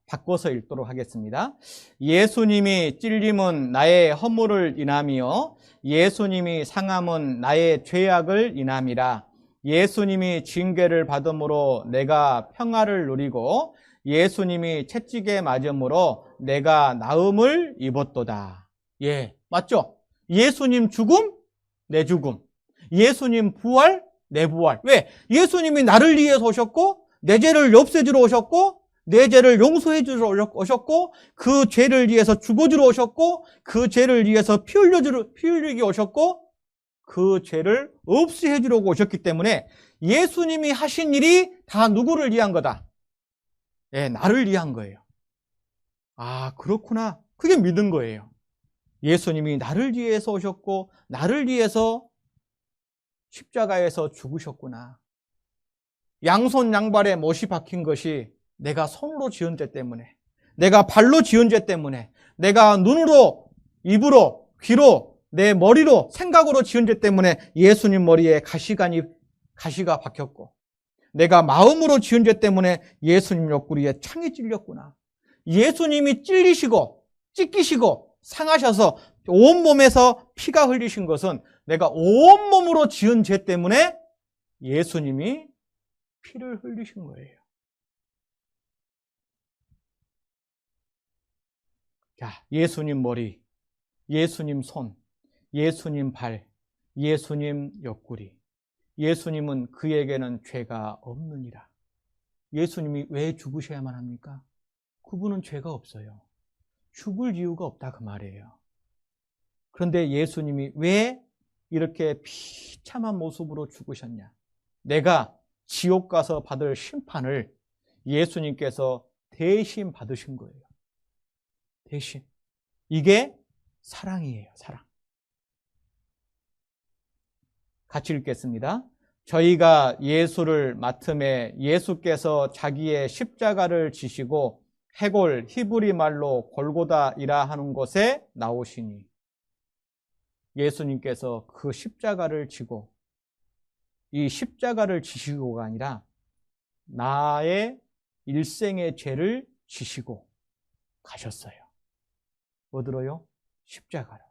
바꿔서 읽도록 하겠습니다. 예수님이 찔림은 나의 허물을 인함이요 예수님이 상함은 나의 죄악을 인함이라. 예수님이 징계를 받음으로 내가 평화를 누리고 예수님이 채찍에 맞음으로 내가 나음을 입었도다. 예, 맞죠? 예수님 죽음, 내 죽음. 예수님 부활, 내 부활. 왜? 예수님이 나를 위해서 오셨고 내 죄를 없애주러 오셨고 내 죄를 용서해 주러 오셨고 그 죄를 위해서 죽어주러 오셨고 그 죄를 위해서 피 흘리게 오셨고 그 죄를 없이 해주려고 오셨기 때문에 예수님이 하신 일이 다 누구를 위한 거다? 예, 나를 위한 거예요. 아, 그렇구나. 그게 믿은 거예요. 예수님이 나를 위해서 오셨고 나를 위해서 십자가에서 죽으셨구나. 양손 양발에 못이 박힌 것이 내가 손으로 지은 죄 때문에, 내가 발로 지은 죄 때문에, 내가 눈으로, 입으로, 귀로, 내 머리로, 생각으로 지은 죄 때문에 예수님 머리에 가시가 박혔고, 내가 마음으로 지은 죄 때문에 예수님 옆구리에 창이 찔렸구나. 예수님이 찔리시고 찢기시고 상하셔서 온몸에서 피가 흘리신 것은 내가 온몸으로 지은 죄 때문에 예수님이 피를 흘리신 거예요. 자, 예수님 머리, 예수님 손, 예수님 발, 예수님 옆구리. 예수님은 그에게는 죄가 없느니라. 예수님이 왜 죽으셔야만 합니까? 그분은 죄가 없어요. 죽을 이유가 없다 그 말이에요. 그런데 예수님이 왜 이렇게 비참한 모습으로 죽으셨냐? 내가 지옥 가서 받을 심판을 예수님께서 대신 받으신 거예요. 대신. 이게 사랑이에요, 사랑. 같이 읽겠습니다. 저희가 예수를 맡음에 예수께서 자기의 십자가를 지시고 해골 히브리 말로 골고다이라 하는 곳에 나오시니, 예수님께서 그 십자가를 지고, 이 십자가를 지시고가 아니라 나의 일생의 죄를 지시고 가셨어요. 어디로요? 십자가로.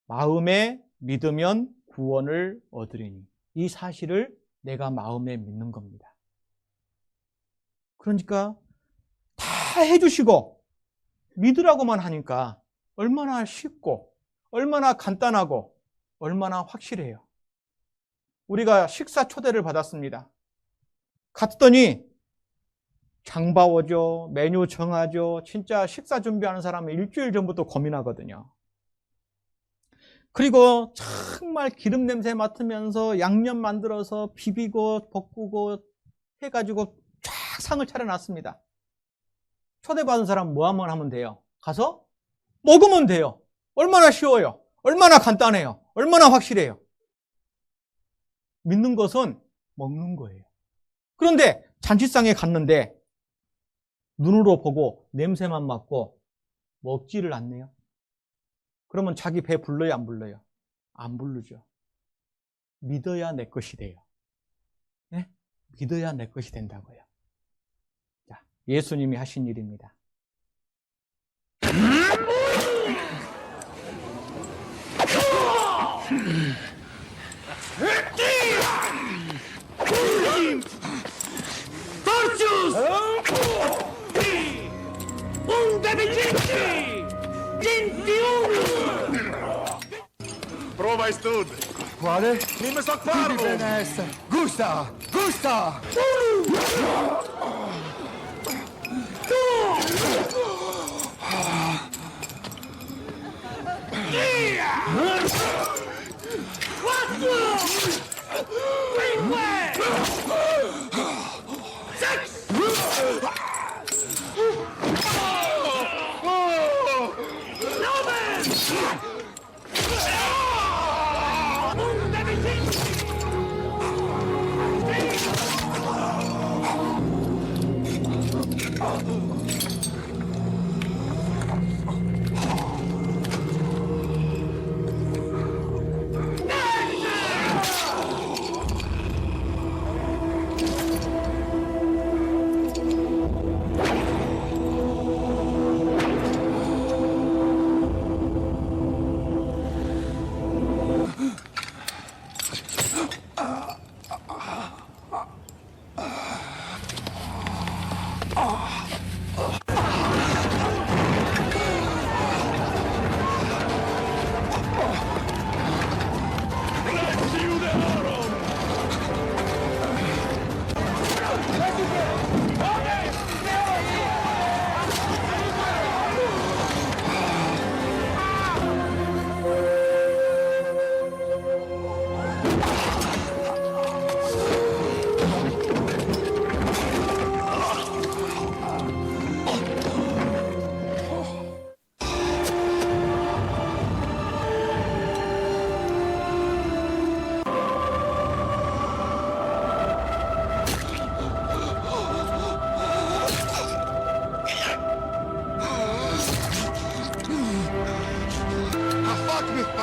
마음에 믿으면 구원을 얻으리니, 이 사실을 내가 마음에 믿는 겁니다. 그러니까 다 해주시고 믿으라고만 하니까 얼마나 쉽고 얼마나 간단하고 얼마나 확실해요. 우리가 식사 초대를 받았습니다. 갔더니 장바오죠, 메뉴 정하죠. 진짜 식사 준비하는 사람은 일주일 전부터 고민하거든요. 그리고 정말 기름 냄새 맡으면서 양념 만들어서 비비고 볶고 해가지고 쫙 상을 차려놨습니다. 초대받은 사람 뭐 하면 돼요? 가서 먹으면 돼요. 얼마나 쉬워요. 얼마나 간단해요. 얼마나 확실해요. 믿는 것은 먹는 거예요. 그런데 잔치상에 갔는데 눈으로 보고 냄새만 맡고 먹지를 않네요. 그러면 자기 배 불러요, 안 불러요? 안 부르죠. 믿어야 내 것이 돼요. 네? 믿어야 내 것이 된다고요. 자, 예수님이 하신 일입니다. Prova Stud! Quale? Dimmi sto farlo! Gusta! Gusta!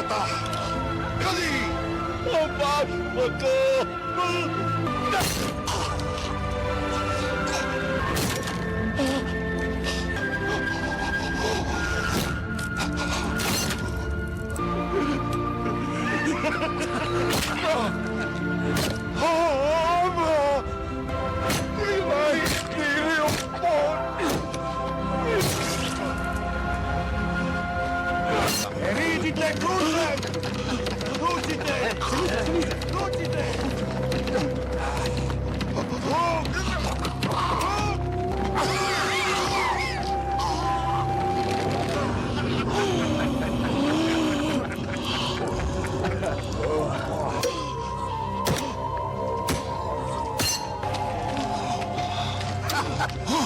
mata. Kali! Opa, Ama! Ilai, Iliopon! Eridite crucem! Lucite! Lucite!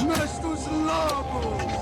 Nestus Labos!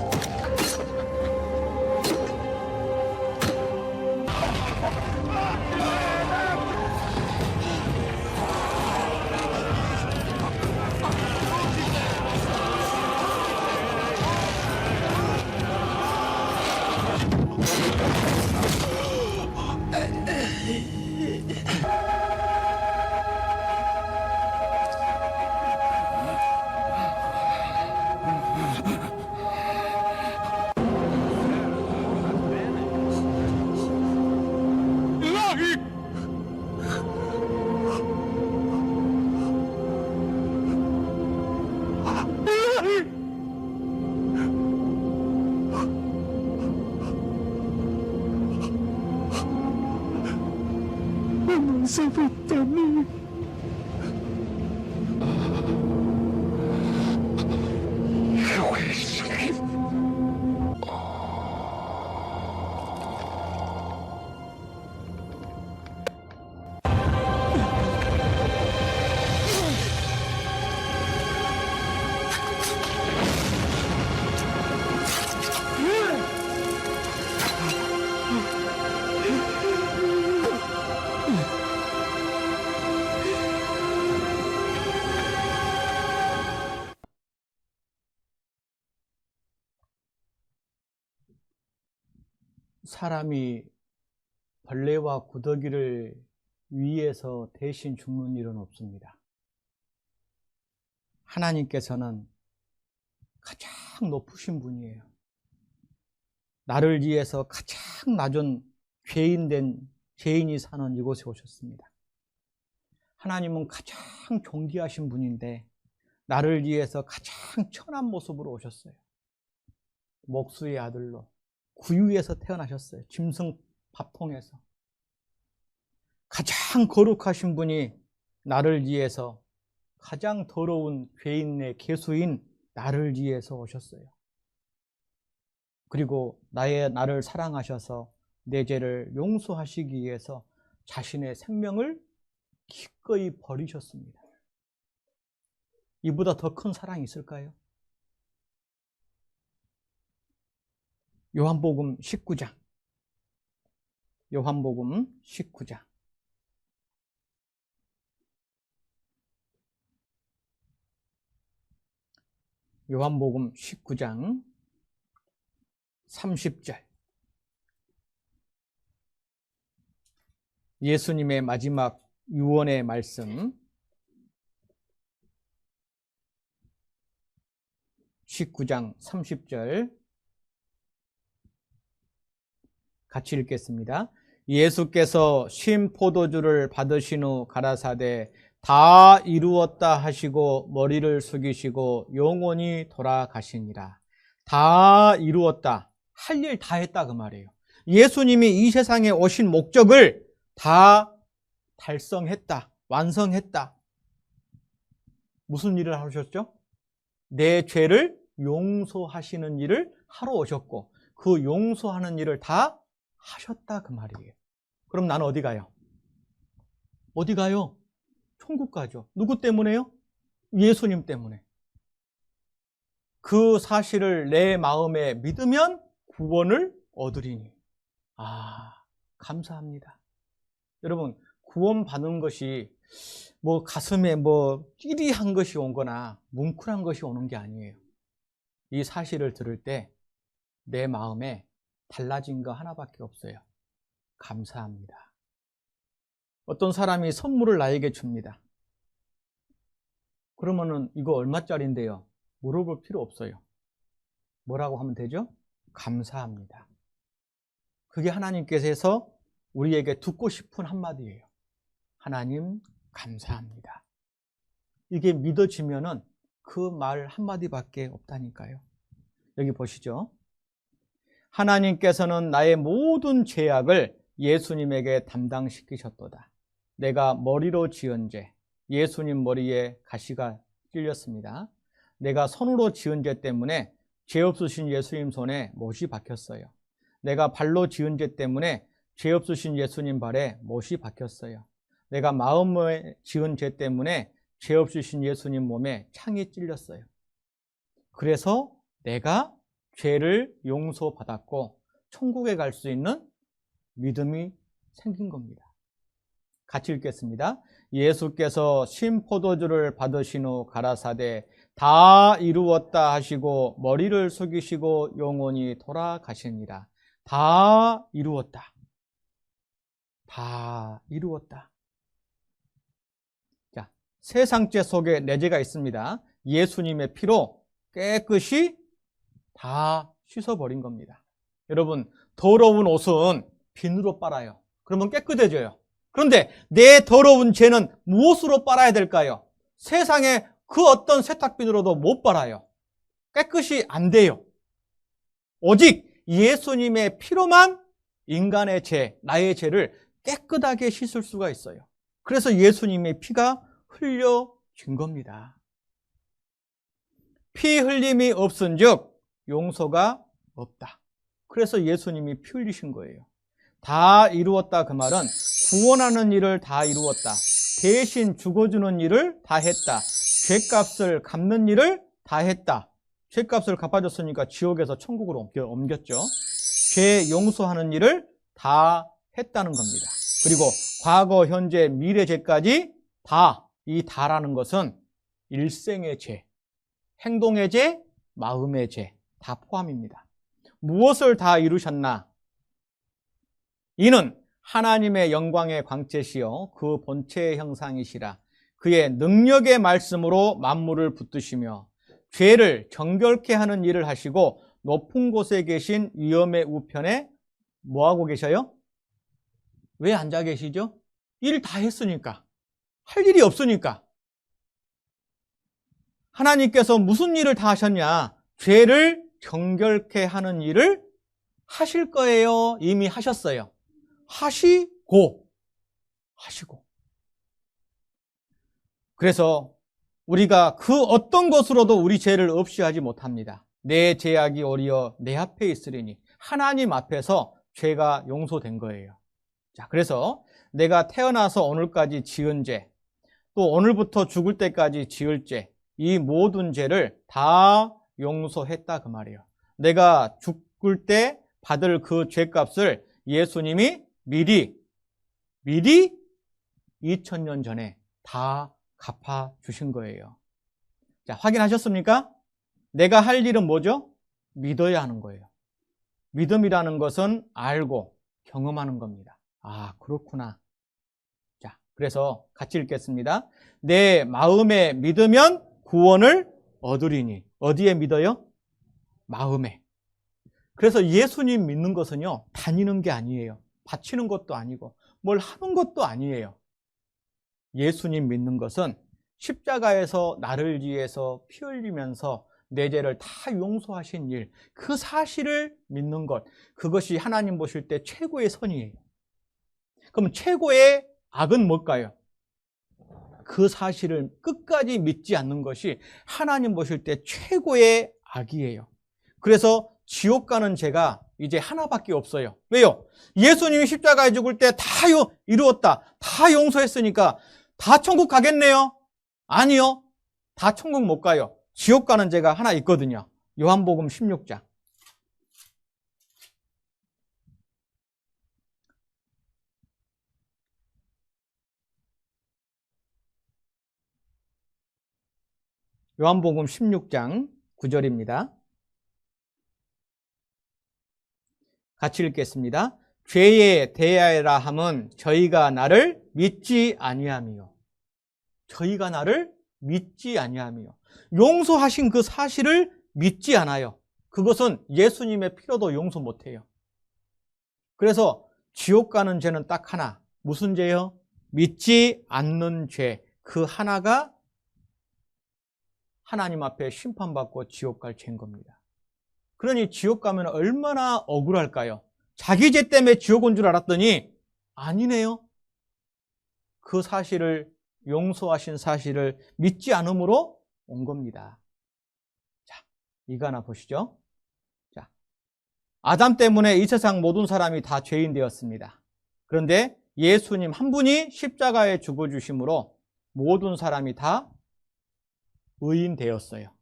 사람이 벌레와 구더기를 위해서 대신 죽는 일은 없습니다. 하나님께서는 가장 높으신 분이에요. 나를 위해서 가장 낮은 죄인이 사는 이곳에 오셨습니다. 하나님은 가장 존귀하신 분인데 나를 위해서 가장 천한 모습으로 오셨어요. 목수의 아들로 구유에서 태어나셨어요. 짐승 밥통에서. 가장 거룩하신 분이 나를 위해서 가장 더러운 죄인의 개수인 나를 위해서 오셨어요. 그리고 나를 사랑하셔서 내 죄를 용서하시기 위해서 자신의 생명을 기꺼이 버리셨습니다. 이보다 더 큰 사랑이 있을까요? 요한복음 19장. 요한복음 19장. 요한복음 19장 30절. 예수님의 마지막 유언의 말씀. 19장 30절. 같이 읽겠습니다. 예수께서 신 포도주를 받으신 후 가라사대 다 이루었다 하시고 머리를 숙이시고 영원히 돌아가시니라. 다 이루었다. 할 일 다 했다 그 말이에요. 예수님이 이 세상에 오신 목적을 다 달성했다. 완성했다. 무슨 일을 하셨죠? 내 죄를 용서하시는 일을 하러 오셨고 그 용서하는 일을 다 하셨다 그 말이에요. 그럼 나는 어디 가요? 어디 가요? 천국 가죠. 누구 때문에요? 예수님 때문에. 그 사실을 내 마음에 믿으면 구원을 얻으리니. 감사합니다. 여러분, 구원받는 것이 가슴에 찌리한 것이 온 거나 뭉클한 것이 오는 게 아니에요. 이 사실을 들을 때 내 마음에 달라진 거 하나밖에 없어요. 감사합니다. 어떤 사람이 선물을 나에게 줍니다. 그러면은 이거 얼마짜리인데요? 물어볼 필요 없어요. 뭐라고 하면 되죠? 감사합니다. 그게 하나님께서 해서 우리에게 듣고 싶은 한마디예요. 하나님, 감사합니다. 이게 믿어지면은 그 말 한마디밖에 없다니까요. 여기 보시죠. 하나님께서는 나의 모든 죄악을 예수님에게 담당시키셨도다. 내가 머리로 지은 죄, 예수님 머리에 가시가 찔렸습니다. 내가 손으로 지은 죄 때문에 죄 없으신 예수님 손에 못이 박혔어요. 내가 발로 지은 죄 때문에 죄 없으신 예수님 발에 못이 박혔어요. 내가 마음에 지은 죄 때문에 죄 없으신 예수님 몸에 창이 찔렸어요. 그래서 내가 죄를 용서받았고 천국에 갈 수 있는 믿음이 생긴 겁니다. 같이 읽겠습니다. 예수께서 신포도주를 받으신 후 가라사대 다 이루었다 하시고 머리를 숙이시고 영원히 돌아가시니라. 다 이루었다. 다 이루었다. 자, 세상 죄 속에 내 죄가 있습니다. 예수님의 피로 깨끗이 다 씻어버린 겁니다. 여러분, 더러운 옷은 비누로 빨아요. 그러면 깨끗해져요. 그런데 내 더러운 죄는 무엇으로 빨아야 될까요? 세상에 그 어떤 세탁비누로도 못 빨아요. 깨끗이 안 돼요. 오직 예수님의 피로만 인간의 죄, 나의 죄를 깨끗하게 씻을 수가 있어요. 그래서 예수님의 피가 흘려진 겁니다. 피 흘림이 없은즉 용서가 없다. 그래서 예수님이 피 흘리신 거예요. 다 이루었다 그 말은 구원하는 일을 다 이루었다. 대신 죽어주는 일을 다 했다. 죄값을 갚는 일을 다 했다. 죄값을 갚아줬으니까 지옥에서 천국으로 옮겼죠. 죄 용서하는 일을 다 했다는 겁니다. 그리고 과거, 현재, 미래 죄까지 다, 이 다라는 것은 일생의 죄, 행동의 죄, 마음의 죄 다 포함입니다. 무엇을 다 이루셨나? 이는 하나님의 영광의 광채시여 그 본체의 형상이시라. 그의 능력의 말씀으로 만물을 붙드시며 죄를 정결케 하는 일을 하시고 높은 곳에 계신 위엄의 우편에 뭐하고 계셔요? 왜 앉아 계시죠? 일 다 했으니까. 할 일이 없으니까. 하나님께서 무슨 일을 다 하셨냐? 죄를 정결케 하는 일을 하실 거예요? 이미 하셨어요. 하시고. 그래서 우리가 그 어떤 것으로도 우리 죄를 없이 하지 못합니다. 내 죄악이 오리어 내 앞에 있으리니 하나님 앞에서 죄가 용서된 거예요. 자, 그래서 내가 태어나서 오늘까지 지은 죄, 또 오늘부터 죽을 때까지 지을 죄, 이 모든 죄를 다 용서했다 그 말이에요. 내가 죽을 때 받을 그 죄값을 예수님이 미리 2000년 전에 다 갚아주신 거예요. 자, 확인하셨습니까? 내가 할 일은 뭐죠? 믿어야 하는 거예요. 믿음이라는 것은 알고 경험하는 겁니다. 아, 그렇구나. 자, 그래서 같이 읽겠습니다. 내 마음에 믿으면 구원을 얻으리니. 어디에 믿어요? 마음에. 그래서 예수님 믿는 것은요, 다니는 게 아니에요. 바치는 것도 아니고 뭘 하는 것도 아니에요. 예수님 믿는 것은 십자가에서 나를 위해서 피 흘리면서 내 죄를 다 용서하신 일, 그 사실을 믿는 것, 그것이 하나님 보실 때 최고의 선이에요. 그럼 최고의 악은 뭘까요? 그 사실을 끝까지 믿지 않는 것이 하나님 보실 때 최고의 악이에요. 그래서 지옥 가는 죄가 이제 하나밖에 없어요. 왜요? 예수님이 십자가에 죽을 때 다 이루었다, 다 용서했으니까 다 천국 가겠네요? 아니요. 다 천국 못 가요. 지옥 가는 죄가 하나 있거든요. 요한복음 16장. 요한복음 16장 9절입니다. 같이 읽겠습니다. 죄에 대하여라 함은 저희가 나를 믿지 아니함이요. 저희가 나를 믿지 아니함이요. 용서하신 그 사실을 믿지 않아요. 그것은 예수님의 피로도 용서 못해요. 그래서 지옥 가는 죄는 딱 하나. 무슨 죄요? 믿지 않는 죄. 그 하나가 하나님 앞에 심판받고 지옥 갈 죄인 겁니다. 그러니 지옥 가면 얼마나 억울할까요? 자기 죄 때문에 지옥 온 줄 알았더니 아니네요. 그 사실을, 용서하신 사실을 믿지 않음으로 온 겁니다. 자, 이거 하나 보시죠. 자, 아담 때문에 이 세상 모든 사람이 다 죄인 되었습니다. 그런데 예수님 한 분이 십자가에 죽어주심으로 모든 사람이 다 의인 되었어요.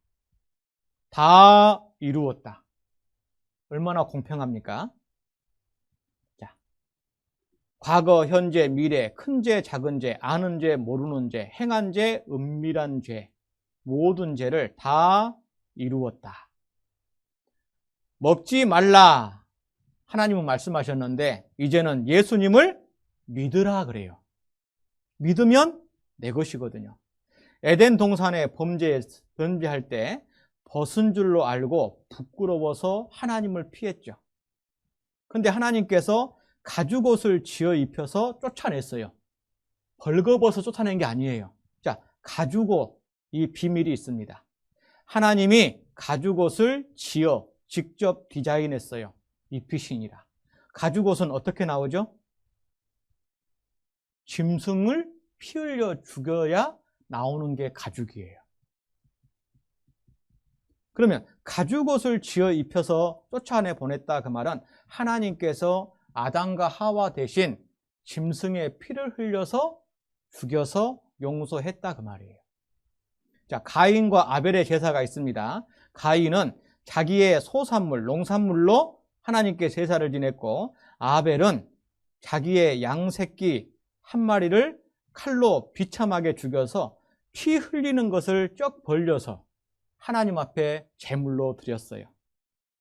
다 이루었다. 얼마나 공평합니까? 자, 과거, 현재, 미래, 큰 죄, 작은 죄, 아는 죄, 모르는 죄, 행한 죄, 은밀한 죄, 모든 죄를 다 이루었다. 먹지 말라. 하나님은 말씀하셨는데 이제는 예수님을 믿으라 그래요. 믿으면 내 것이거든요. 에덴 동산에 범죄할 때 벗은 줄로 알고 부끄러워서 하나님을 피했죠. 그런데 하나님께서 가죽옷을 지어 입혀서 쫓아냈어요. 벌거벗어 쫓아낸 게 아니에요. 자, 가죽옷, 이 비밀이 있습니다. 하나님이 가죽옷을 지어 직접 디자인했어요. 입히시니라. 가죽옷은 어떻게 나오죠? 짐승을 피 흘려 죽여야 나오는 게 가죽이에요. 그러면 가죽옷을 지어 입혀서 쫓아내 보냈다 그 말은 하나님께서 아담과 하와 대신 짐승의 피를 흘려서 죽여서 용서했다 그 말이에요. 자, 가인과 아벨의 제사가 있습니다. 가인은 자기의 소산물, 농산물로 하나님께 제사를 지냈고 아벨은 자기의 양새끼 한 마리를 칼로 비참하게 죽여서 피 흘리는 것을 쩍 벌려서 하나님 앞에 제물로 드렸어요.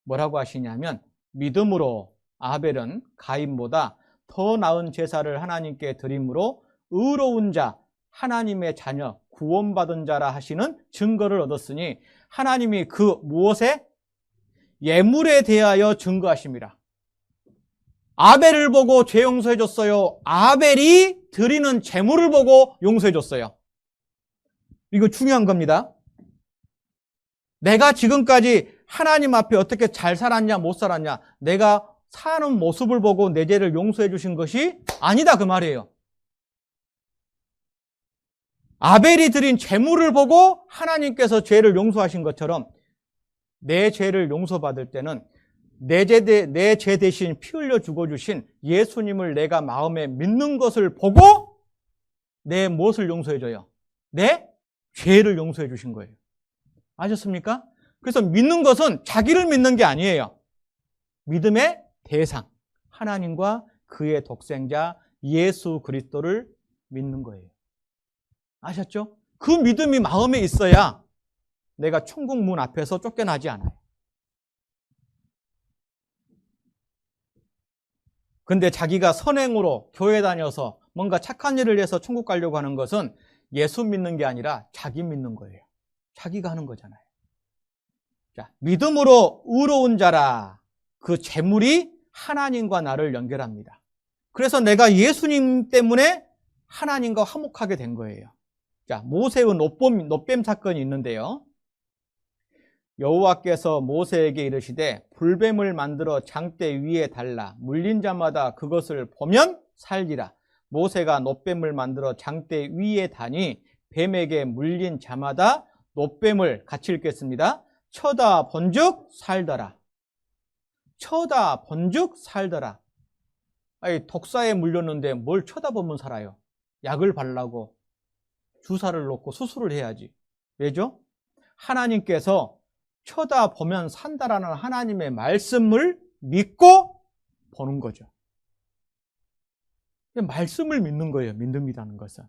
뭐라고 하시냐면 믿음으로 아벨은 가인보다 더 나은 제사를 하나님께 드림으로 의로운 자, 하나님의 자녀, 구원받은 자라 하시는 증거를 얻었으니 하나님이 그 무엇에? 예물에 대하여 증거하십니다. 아벨을 보고 죄 용서해 줬어요. 아벨이 드리는 제물을 보고 용서해 줬어요. 이거 중요한 겁니다. 내가 지금까지 하나님 앞에 어떻게 잘 살았냐 못 살았냐, 내가 사는 모습을 보고 내 죄를 용서해 주신 것이 아니다 그 말이에요. 아벨이 드린 제물을 보고 하나님께서 죄를 용서하신 것처럼 내 죄를 용서받을 때는 내 죄 대신 피 흘려 죽어주신 예수님을 내가 마음에 믿는 것을 보고 내 무엇을 용서해줘요? 내 죄를 용서해 주신 거예요. 아셨습니까? 그래서 믿는 것은 자기를 믿는 게 아니에요. 믿음의 대상, 하나님과 그의 독생자 예수 그리스도를 믿는 거예요. 아셨죠? 그 믿음이 마음에 있어야 내가 천국 문 앞에서 쫓겨나지 않아요. 근데 자기가 선행으로 교회 다녀서 뭔가 착한 일을 해서 천국 가려고 하는 것은 예수 믿는 게 아니라 자기 믿는 거예요. 자기가 하는 거잖아요. 자, 믿음으로 의로운 자라. 그 재물이 하나님과 나를 연결합니다. 그래서 내가 예수님 때문에 하나님과 화목하게 된 거예요. 자, 모세의 노뱀 사건이 있는데요. 여호와께서 모세에게 이르시되 불뱀을 만들어 장대 위에 달라 물린 자마다 그것을 보면 살리라. 모세가 노뱀을 만들어 장대 위에 다니 뱀에게 물린 자마다 노뱀을 같이 읽겠습니다. 쳐다 본즉 살더라. 쳐다 본즉 살더라. 아니, 독사에 물렸는데 뭘 쳐다보면 살아요? 약을 바르고 주사를 놓고 수술을 해야지. 왜죠? 하나님께서 쳐다보면 산다라는 하나님의 말씀을 믿고 보는 거죠. 말씀을 믿는 거예요. 믿음이라는 것은.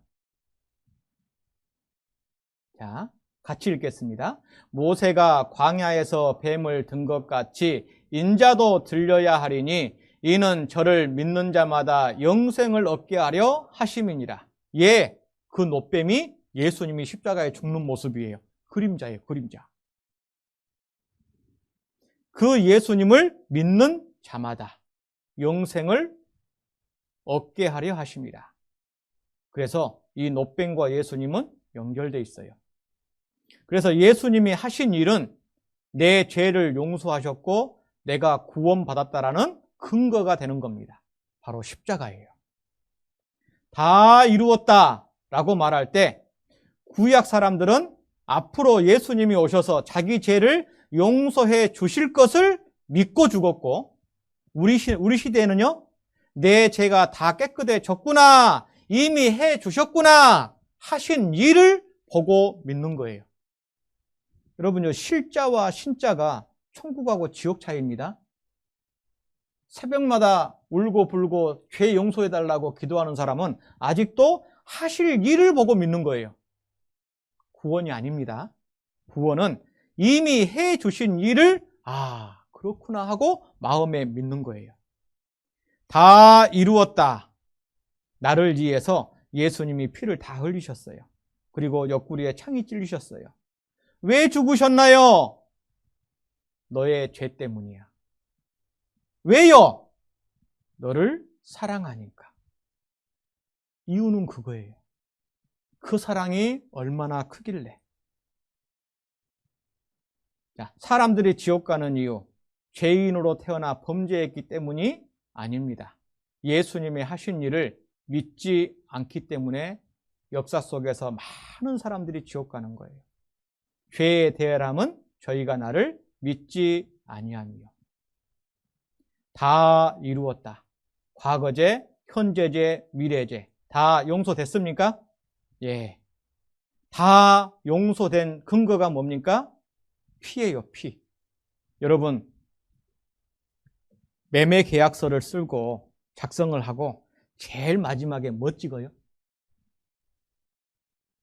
자, 같이 읽겠습니다. 모세가 광야에서 뱀을 든 것 같이 인자도 들려야 하리니 이는 저를 믿는 자마다 영생을 얻게 하려 하심이니라. 예, 그 노뱀이 예수님이 십자가에 죽는 모습이에요. 그림자예요, 그림자. 그 예수님을 믿는 자마다 영생을 얻게 하려 하심이라. 그래서 이 노뱀과 예수님은 연결되어 있어요. 그래서 예수님이 하신 일은 내 죄를 용서하셨고 내가 구원받았다라는 근거가 되는 겁니다. 바로 십자가예요. 다 이루었다라고 말할 때 구약 사람들은 앞으로 예수님이 오셔서 자기 죄를 용서해 주실 것을 믿고 죽었고, 우리 시대에는요, 내 죄가 다 깨끗해졌구나, 이미 해 주셨구나 하신 일을 보고 믿는 거예요. 여러분요, 실자와 신자가 천국하고 지옥 차이입니다. 새벽마다 울고 불고 죄 용서해달라고 기도하는 사람은 아직도 하실 일을 보고 믿는 거예요. 구원이 아닙니다. 구원은 이미 해 주신 일을 그렇구나 하고 마음에 믿는 거예요. 다 이루었다. 나를 위해서 예수님이 피를 다 흘리셨어요. 그리고 옆구리에 창이 찔리셨어요. 왜 죽으셨나요? 너의 죄 때문이야. 왜요? 너를 사랑하니까. 이유는 그거예요. 그 사랑이 얼마나 크길래. 자, 사람들이 지옥 가는 이유, 죄인으로 태어나 범죄했기 때문이 아닙니다. 예수님이 하신 일을 믿지 않기 때문에 역사 속에서 많은 사람들이 지옥 가는 거예요. 죄의 대열함은 저희가 나를 믿지 아니하며. 다 이루었다. 과거죄, 현재죄, 미래죄 다 용서됐습니까? 예. 다 용서된 근거가 뭡니까? 피예요, 피. 여러분, 매매 계약서를 쓰고 작성을 하고 제일 마지막에 뭐 찍어요?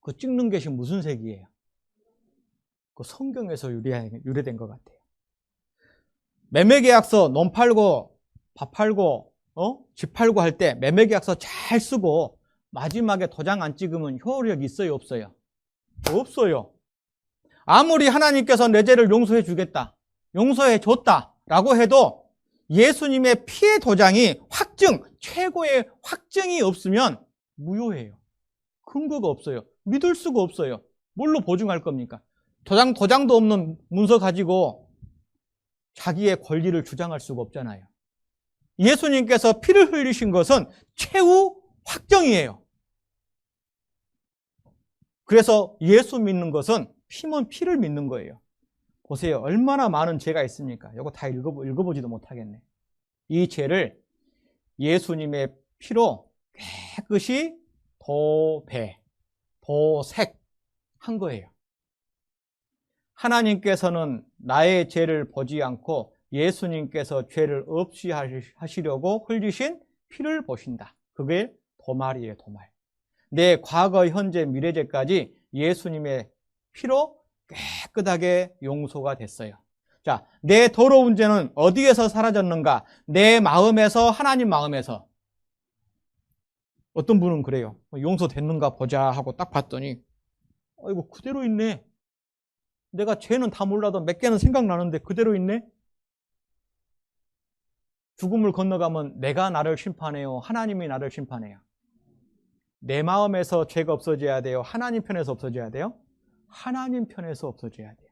그 찍는 것이 무슨 색이에요? 그 성경에서 유래된 것 같아요. 매매계약서 논 팔고 밥 팔고 집 팔고 할 때 매매계약서 잘 쓰고 마지막에 도장 안 찍으면 효력이 있어요, 없어요? 없어요. 아무리 하나님께서 내 죄를 용서해 주겠다, 용서해 줬다라고 해도 예수님의 피의 도장이 최고의 확증이 없으면 무효해요. 근거가 없어요. 믿을 수가 없어요. 뭘로 보증할 겁니까? 도장도 없는 문서 가지고 자기의 권리를 주장할 수가 없잖아요. 예수님께서 피를 흘리신 것은 최후 확정이에요. 그래서 예수 믿는 것은 피면 피를 믿는 거예요. 보세요. 얼마나 많은 죄가 있습니까? 이거 다 읽어보지도 못하겠네. 이 죄를 예수님의 피로 깨끗이 도색한 거예요. 하나님께서는 나의 죄를 보지 않고 예수님께서 죄를 없이 하시려고 흘리신 피를 보신다. 그게 도말이에요, 도말. 내 과거, 현재, 미래죄까지 예수님의 피로 깨끗하게 용서가 됐어요. 자, 내 더러운 죄는 어디에서 사라졌는가? 내 마음에서, 하나님 마음에서. 어떤 분은 그래요. 용서됐는가 보자 하고 딱 봤더니 이거 그대로 있네. 내가 죄는 다 몰라도 몇 개는 생각나는데 그대로 있네. 죽음을 건너가면 내가 나를 심판해요, 하나님이 나를 심판해요? 내 마음에서 죄가 없어져야 돼요, 하나님 편에서 없어져야 돼요? 하나님 편에서 없어져야 돼요.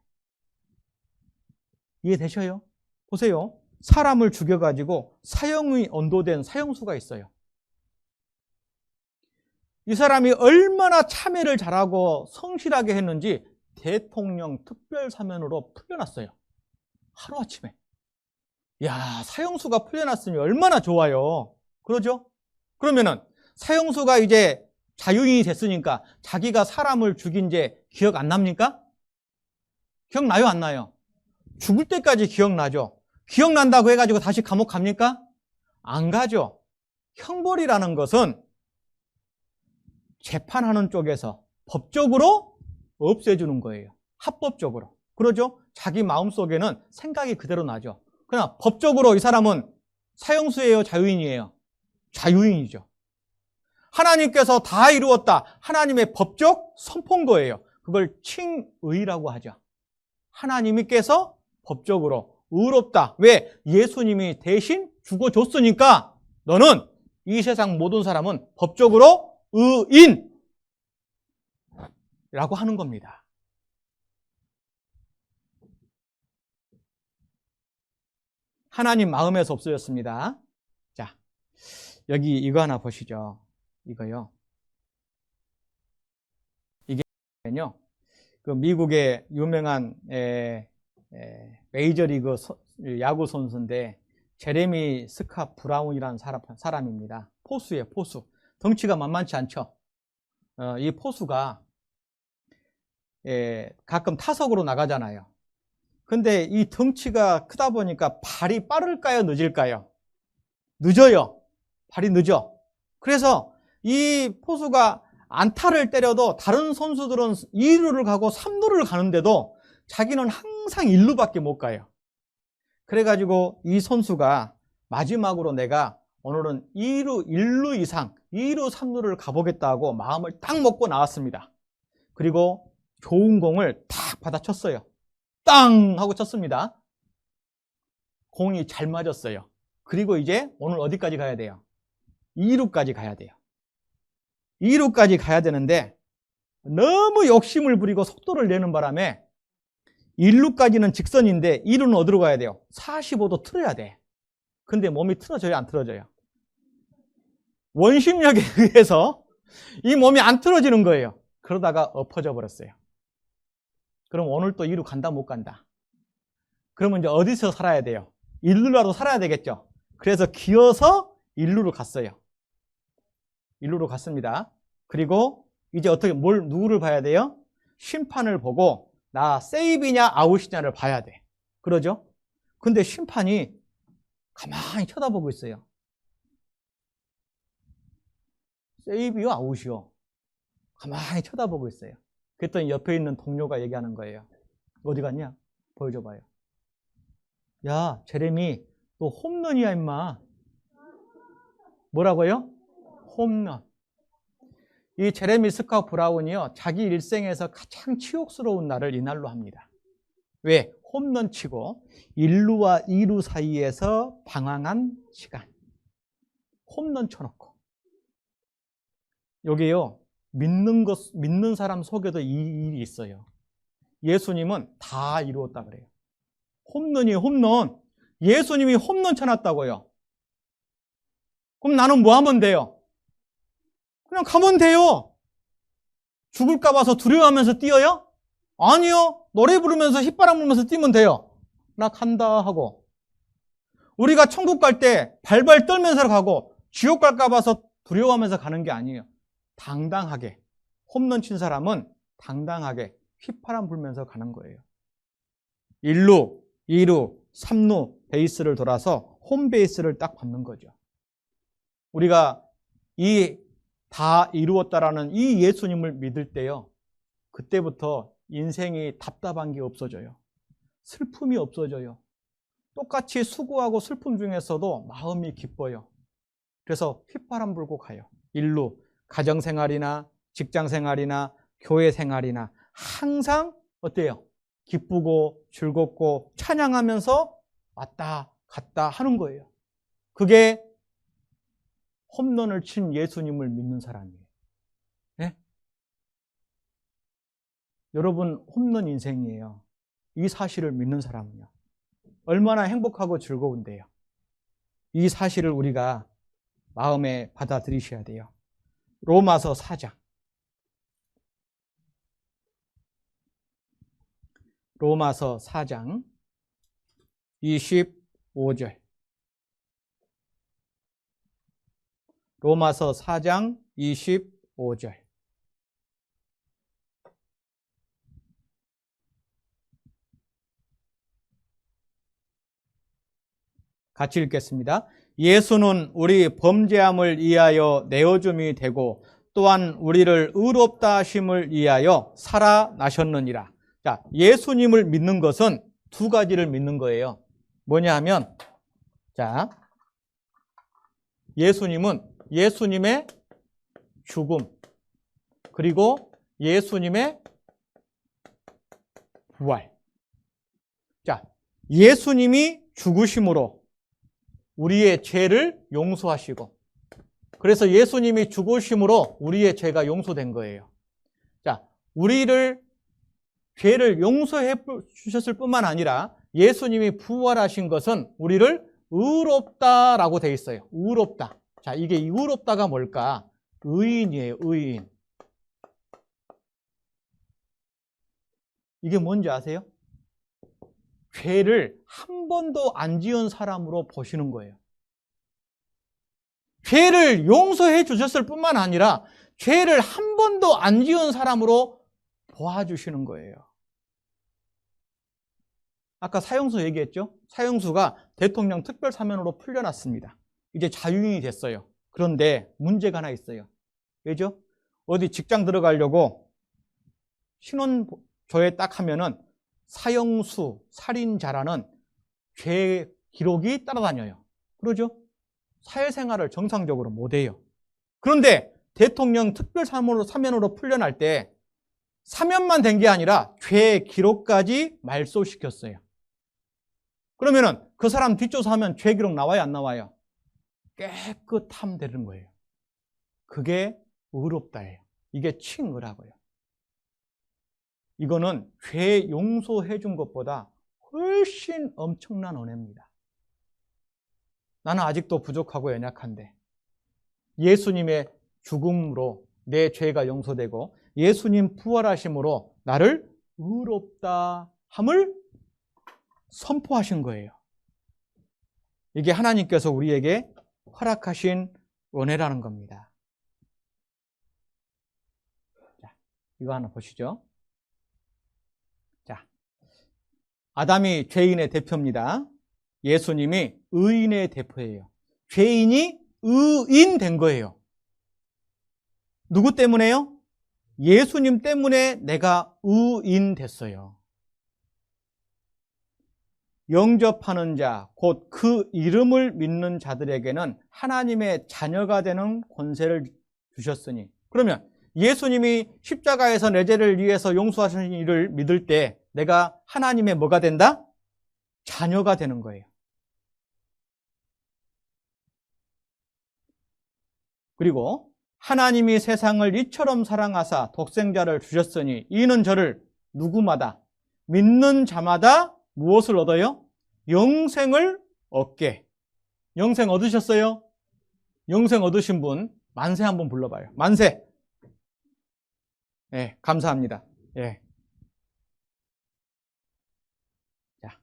이해되셔요? 보세요. 사람을 죽여가지고 사형이 언도된 사형수가 있어요. 이 사람이 얼마나 참회를 잘하고 성실하게 했는지 대통령 특별사면으로 풀려났어요. 하루아침에. 야, 사형수가 풀려났으니 얼마나 좋아요. 그러죠? 그러면은 사형수가 이제 자유인이 됐으니까 자기가 사람을 죽인 죄 기억 안 납니까? 기억나요, 안 나요? 죽을 때까지 기억나죠? 기억난다고 해가지고 다시 감옥 갑니까? 안 가죠. 형벌이라는 것은 재판하는 쪽에서 법적으로 없애주는 거예요. 합법적으로. 그러죠? 자기 마음속에는 생각이 그대로 나죠. 그러나 법적으로 이 사람은 사형수예요, 자유인이에요? 자유인이죠. 하나님께서 다 이루었다. 하나님의 법적 선포인 거예요. 그걸 칭의라고 하죠. 하나님께서 법적으로 의롭다. 왜? 예수님이 대신 죽어줬으니까 너는 이 세상 모든 사람은 법적으로 의인이라고 하는 겁니다. 하나님 마음에서 없어졌습니다. 자, 여기 이거 하나 보시죠. 이거요. 이게요. 그 미국의 유명한 메이저리그 야구 선수인데 제레미 스캇 브라운이라는 사람입니다. 포수예요, 포수. 덩치가 만만치 않죠. 이 포수가 가끔 타석으로 나가잖아요. 근데 이 덩치가 크다 보니까 발이 빠를까요, 늦을까요? 늦어요. 발이 늦어. 그래서 이 포수가 안타를 때려도 다른 선수들은 2루를 가고 3루를 가는데도 자기는 항상 1루밖에 못 가요. 그래가지고 이 선수가 마지막으로 내가 오늘은 1루 이상, 2루, 3루를 가보겠다고 마음을 딱 먹고 나왔습니다. 그리고 좋은 공을 탁 받아쳤어요. 땅! 하고 쳤습니다. 공이 잘 맞았어요. 그리고 이제 오늘 어디까지 가야 돼요? 2루까지 가야 돼요. 2루까지 가야 되는데 너무 욕심을 부리고 속도를 내는 바람에 1루까지는 직선인데 2루는 어디로 가야 돼요? 45도 틀어야 돼. 근데 몸이 틀어져요, 안 틀어져요? 원심력에 의해서 이 몸이 안 틀어지는 거예요. 그러다가 엎어져 버렸어요. 그럼 오늘 또 2루 간다, 못 간다? 그러면 이제 어디서 살아야 돼요? 1루라도 살아야 되겠죠? 그래서 기어서 1루로 갔어요. 1루로 갔습니다. 그리고 이제 어떻게, 누구를 봐야 돼요? 심판을 보고 나 세이브냐 아웃이냐를 봐야 돼. 그러죠? 근데 심판이 가만히 쳐다보고 있어요. 세이브요, 아웃이요? 가만히 쳐다보고 있어요. 그랬더니 옆에 있는 동료가 얘기하는 거예요. 어디 갔냐? 보여줘봐요. 야, 제레미, 너 홈런이야, 임마. 뭐라고요? 홈런. 이 제레미 스캇 브라운이요, 자기 일생에서 가장 치욕스러운 날을 이날로 합니다. 왜? 홈런 치고 1루와 2루 사이에서 방황한 시간. 홈런 쳐놓고. 여기요, 믿는 사람 속에도 이 일이 있어요. 예수님은 다 이루었다 그래요. 홈런이에요, 홈런. 예수님이 홈런 쳐놨다고요. 그럼 나는 뭐 하면 돼요? 그냥 가면 돼요. 죽을까 봐서 두려워하면서 뛰어요? 아니요. 노래 부르면서 휘바람 불면서 뛰면 돼요. 나 간다 하고. 우리가 천국 갈 때 발발 떨면서 가고 지옥 갈까 봐서 두려워하면서 가는 게 아니에요. 당당하게. 홈런 친 사람은 당당하게 휘바람 불면서 가는 거예요. 1루, 2루, 3루 베이스를 돌아서 홈베이스를 딱 밟는 거죠. 우리가 이 다 이루었다라는 이 예수님을 믿을 때요, 그때부터 인생이 답답한 게 없어져요. 슬픔이 없어져요. 똑같이 수고하고 슬픔 중에서도 마음이 기뻐요. 그래서 휘바람 불고 가요. 1루, 가정생활이나 직장생활이나 교회생활이나 항상 어때요? 기쁘고 즐겁고 찬양하면서 왔다 갔다 하는 거예요. 그게 홈런을 친 예수님을 믿는 사람이에요. 네? 여러분, 홈런 인생이에요. 이 사실을 믿는 사람은요, 얼마나 행복하고 즐거운데요. 이 사실을 우리가 마음에 받아들이셔야 돼요. 로마서 4장. 로마서 4장 25절. 로마서 4장 25절. 같이 읽겠습니다. 예수는 우리 범죄함을 위하여 내어줌이 되고 또한 우리를 의롭다 하심을 위하여 살아나셨느니라. 자, 예수님을 믿는 것은 두 가지를 믿는 거예요. 뭐냐 하면, 자, 예수님은 예수님의 죽음, 그리고 예수님의 부활. 자, 예수님이 죽으심으로 우리의 죄를 용서하시고, 그래서 예수님이 죽으심으로 우리의 죄가 용서된 거예요. 자, 우리를 죄를 용서해 주셨을 뿐만 아니라 예수님이 부활하신 것은 우리를 의롭다라고 되어 있어요. 의롭다. 자, 이게 의롭다가 뭘까? 의인이에요, 의인. 이게 뭔지 아세요? 죄를 한 번도 안 지은 사람으로 보시는 거예요. 죄를 용서해 주셨을 뿐만 아니라 죄를 한 번도 안 지은 사람으로 도와주시는 거예요. 아까 사형수 얘기했죠? 사형수가 대통령 특별사면으로 풀려났습니다. 이제 자유인이 됐어요. 그런데 문제가 하나 있어요. 왜죠? 어디 직장 들어가려고 신원조회 딱 하면은 사형수, 살인자라는 죄 기록이 따라다녀요. 그러죠? 사회생활을 정상적으로 못해요. 그런데 대통령 특별사면으로 풀려날 때 사면만 된 게 아니라 죄 기록까지 말소시켰어요. 그러면은 그 사람 뒷조사하면 죄 기록 나와요, 안 나와요? 깨끗함 되는 거예요. 그게 의롭다예요. 이게 칭의라고요. 이거는 죄 용서해 준 것보다 훨씬 엄청난 은혜입니다. 나는 아직도 부족하고 연약한데 예수님의 죽음으로 내 죄가 용서되고 예수님 부활하심으로 나를 의롭다 함을 선포하신 거예요. 이게 하나님께서 우리에게 허락하신 은혜라는 겁니다. 자, 이거 하나 보시죠. 자, 아담이 죄인의 대표입니다. 예수님이 의인의 대표예요. 죄인이 의인 된 거예요. 누구 때문에요? 예수님 때문에 내가 의인 됐어요. 영접하는 자, 곧 그 이름을 믿는 자들에게는 하나님의 자녀가 되는 권세를 주셨으니, 그러면 예수님이 십자가에서 내 죄를 위해서 용서하신 일을 믿을 때 내가 하나님의 뭐가 된다? 자녀가 되는 거예요. 그리고 하나님이 세상을 이처럼 사랑하사 독생자를 주셨으니 이는 저를 누구마다 믿는 자마다 무엇을 얻어요? 영생을 얻게. 영생 얻으셨어요? 영생 얻으신 분 만세 한번 불러봐요. 만세. 네, 감사합니다. 예. 자,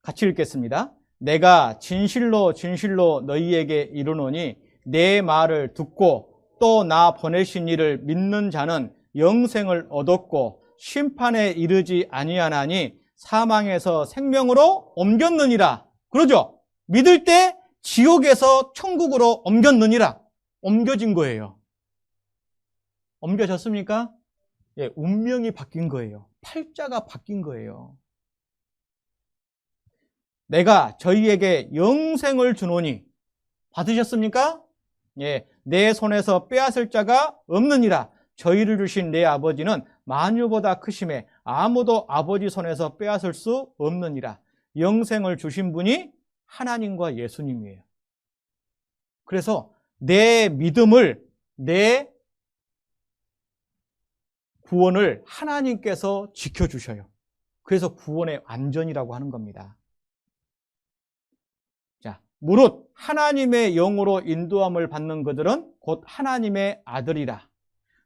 같이 읽겠습니다. 내가 진실로 진실로 너희에게 이르노니 내 말을 듣고 또 나 보내신 이를 믿는 자는 영생을 얻었고 심판에 이르지 아니하나니 사망에서 생명으로 옮겼느니라. 그러죠? 믿을 때 지옥에서 천국으로 옮겼느니라. 옮겨진 거예요. 옮겨졌습니까? 예, 운명이 바뀐 거예요. 팔자가 바뀐 거예요. 내가 저희에게 영생을 주노니 받으셨습니까? 예, 내 손에서 빼앗을 자가 없느니라. 저희를 주신 내 아버지는 만유보다 크심에 아무도 아버지 손에서 빼앗을 수 없느니라. 영생을 주신 분이 하나님과 예수님이에요. 그래서 내 믿음을, 내 구원을 하나님께서 지켜주셔요. 그래서 구원의 완전이라고 하는 겁니다. 자, 무릇 하나님의 영으로 인도함을 받는 그들은 곧 하나님의 아들이라.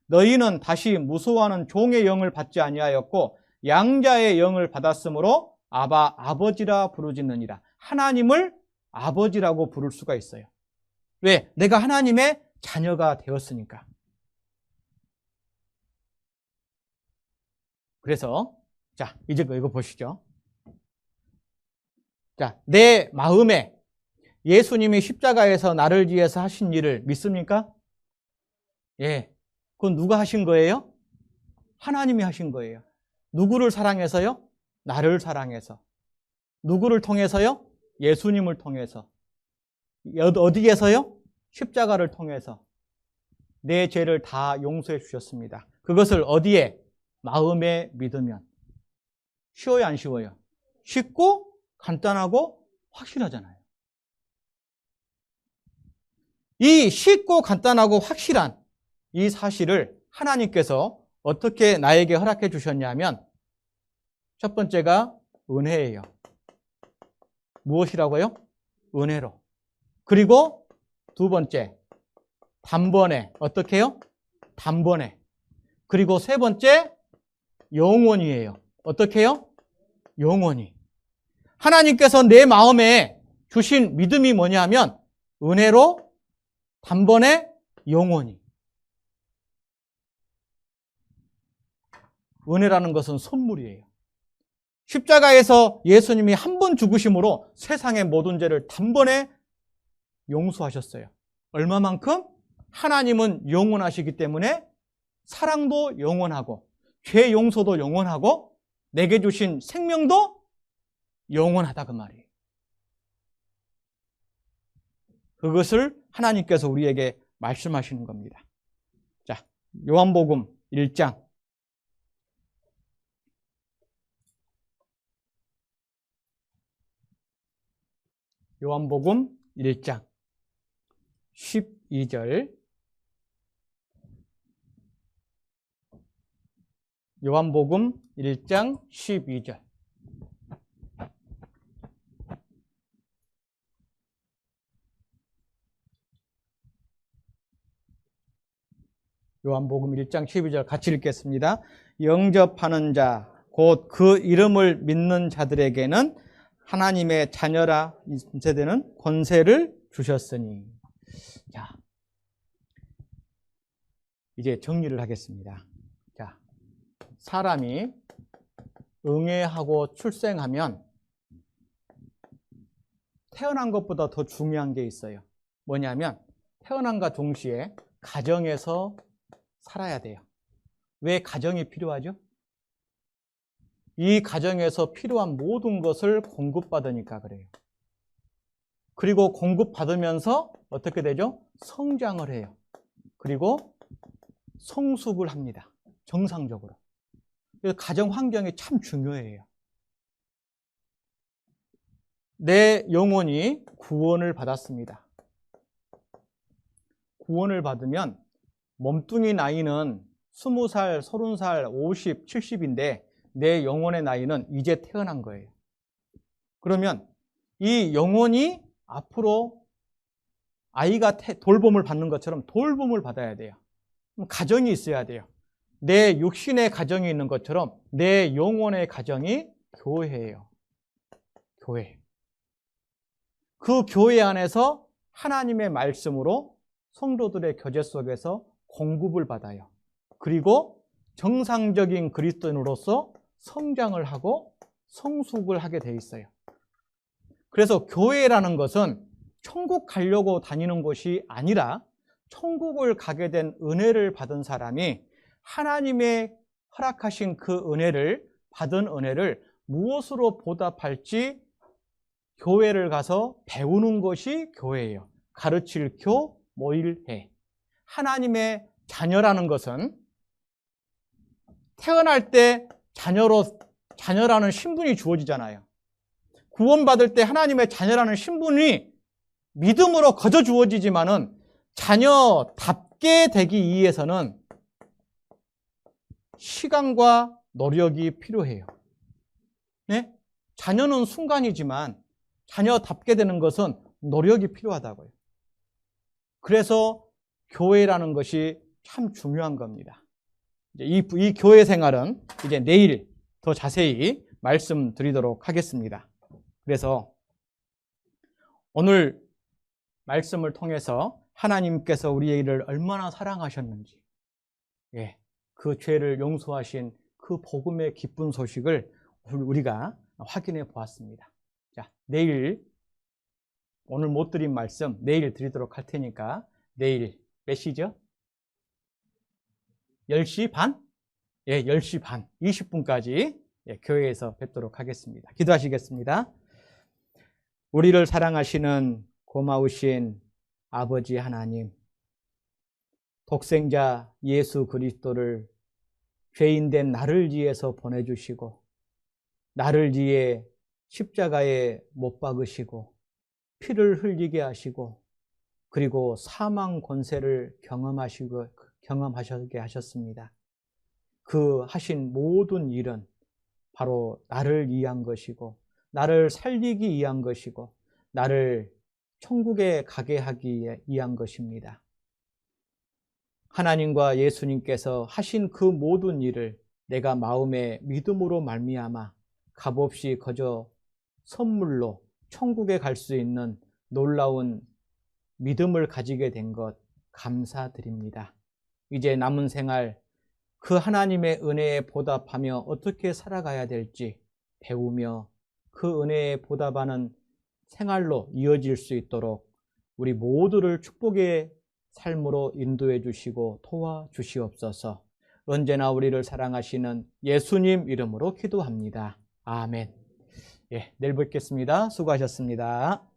너희는 다시 무서워하는 종의 영을 받지 아니하였고 양자의 영을 받았으므로 아바 아버지라 부르짖느니라. 하나님을 아버지라고 부를 수가 있어요. 왜? 내가 하나님의 자녀가 되었으니까. 그래서 자, 이제 이거 보시죠. 자, 내 마음에 예수님이 십자가에서 나를 위해서 하신 일을 믿습니까? 예. 그건 누가 하신 거예요? 하나님이 하신 거예요. 누구를 사랑해서요? 나를 사랑해서. 누구를 통해서요? 예수님을 통해서. 어디에서요? 십자가를 통해서 내 죄를 다 용서해 주셨습니다. 그것을 어디에? 마음에 믿으면. 쉬워요, 안 쉬워요? 쉽고 간단하고 확실하잖아요. 이 쉽고 간단하고 확실한 이 사실을 하나님께서 어떻게 나에게 허락해 주셨냐면 첫 번째가 은혜예요. 무엇이라고요? 은혜로. 그리고 두 번째, 단번에. 어떻게 해요? 단번에. 그리고 세 번째, 영원히예요. 어떻게 해요? 영원히. 하나님께서 내 마음에 주신 믿음이 뭐냐면 은혜로, 단번에, 영원히. 은혜라는 것은 선물이에요. 십자가에서 예수님이 한 번 죽으심으로 세상의 모든 죄를 단번에 용서하셨어요. 얼마만큼? 하나님은 영원하시기 때문에 사랑도 영원하고 죄 용서도 영원하고 내게 주신 생명도 영원하다 그 말이에요. 그것을 하나님께서 우리에게 말씀하시는 겁니다. 자, 요한복음 1장 요한복음 1장 12절 요한복음 1장 12절 요한복음 1장 12절 같이 읽겠습니다. 영접하는 자, 곧 그 이름을 믿는 자들에게는 하나님의 자녀라 세대는 권세를 주셨으니. 자, 이제 정리를 하겠습니다. 자, 사람이 응애하고 출생하면 태어난 것보다 더 중요한 게 있어요. 뭐냐면 태어남과 동시에 가정에서 살아야 돼요. 왜 가정이 필요하죠? 이 가정에서 필요한 모든 것을 공급받으니까 그래요. 그리고 공급받으면서 어떻게 되죠? 성장을 해요. 그리고 성숙을 합니다. 정상적으로. 그래서 가정 환경이 참 중요해요. 내 영혼이 구원을 받았습니다. 구원을 받으면 몸뚱이 나이는 20살, 30살, 50, 70인데 내 영혼의 나이는 이제 태어난 거예요. 그러면 이 영혼이 앞으로 아이가 돌봄을 받는 것처럼 돌봄을 받아야 돼요. 가정이 있어야 돼요. 내 육신의 가정이 있는 것처럼 내 영혼의 가정이 교회예요. 교회. 그 교회 안에서 하나님의 말씀으로 성도들의 교제 속에서 공급을 받아요. 그리고 정상적인 그리스도인으로서 성장을 하고 성숙을 하게 돼 있어요. 그래서 교회라는 것은 천국 가려고 다니는 곳이 아니라 천국을 가게 된 은혜를 받은 사람이 하나님의 허락하신 그 은혜를 받은 은혜를 무엇으로 보답할지 교회를 가서 배우는 것이 교회예요. 가르칠 교, 모일해. 하나님의 자녀라는 것은 태어날 때 자녀라는 신분이 주어지잖아요. 구원받을 때 하나님의 자녀라는 신분이 믿음으로 거저 주어지지만은 자녀답게 되기 위해서는 시간과 노력이 필요해요. 네? 자녀는 순간이지만 자녀답게 되는 것은 노력이 필요하다고요. 그래서 교회라는 것이 참 중요한 겁니다. 이 교회 생활은 이제 내일 더 자세히 말씀드리도록 하겠습니다. 그래서 오늘 말씀을 통해서 하나님께서 우리를 얼마나 사랑하셨는지, 그 죄를 용서하신 그 복음의 기쁜 소식을 우리가 확인해 보았습니다. 자, 내일 오늘 못 드린 말씀 내일 드리도록 할 테니까 내일 몇 시죠? 10시 반? 10시 반, 20분까지 교회에서 뵙도록 하겠습니다. 기도하시겠습니다. 우리를 사랑하시는 고마우신 아버지 하나님, 독생자 예수 그리스도를 죄인된 나를 위해서 보내주시고 나를 위해 십자가에 못 박으시고 피를 흘리게 하시고 그리고 사망 권세를 경험하시게 하셨습니다. 그 하신 모든 일은 바로 나를 위한 것이고 나를 살리기 위한 것이고 나를 천국에 가게 하기 위한 것입니다. 하나님과 예수님께서 하신 그 모든 일을 내가 마음의 믿음으로 말미암아 값없이 거저 선물로 천국에 갈 수 있는 놀라운 믿음을 가지게 된 것 감사드립니다. 이제 남은 생활 그 하나님의 은혜에 보답하며 어떻게 살아가야 될지 배우며 그 은혜에 보답하는 생활로 이어질 수 있도록 우리 모두를 축복의 삶으로 인도해 주시고 도와주시옵소서. 언제나 우리를 사랑하시는 예수님 이름으로 기도합니다. 아멘. 내일 뵙겠습니다. 수고하셨습니다.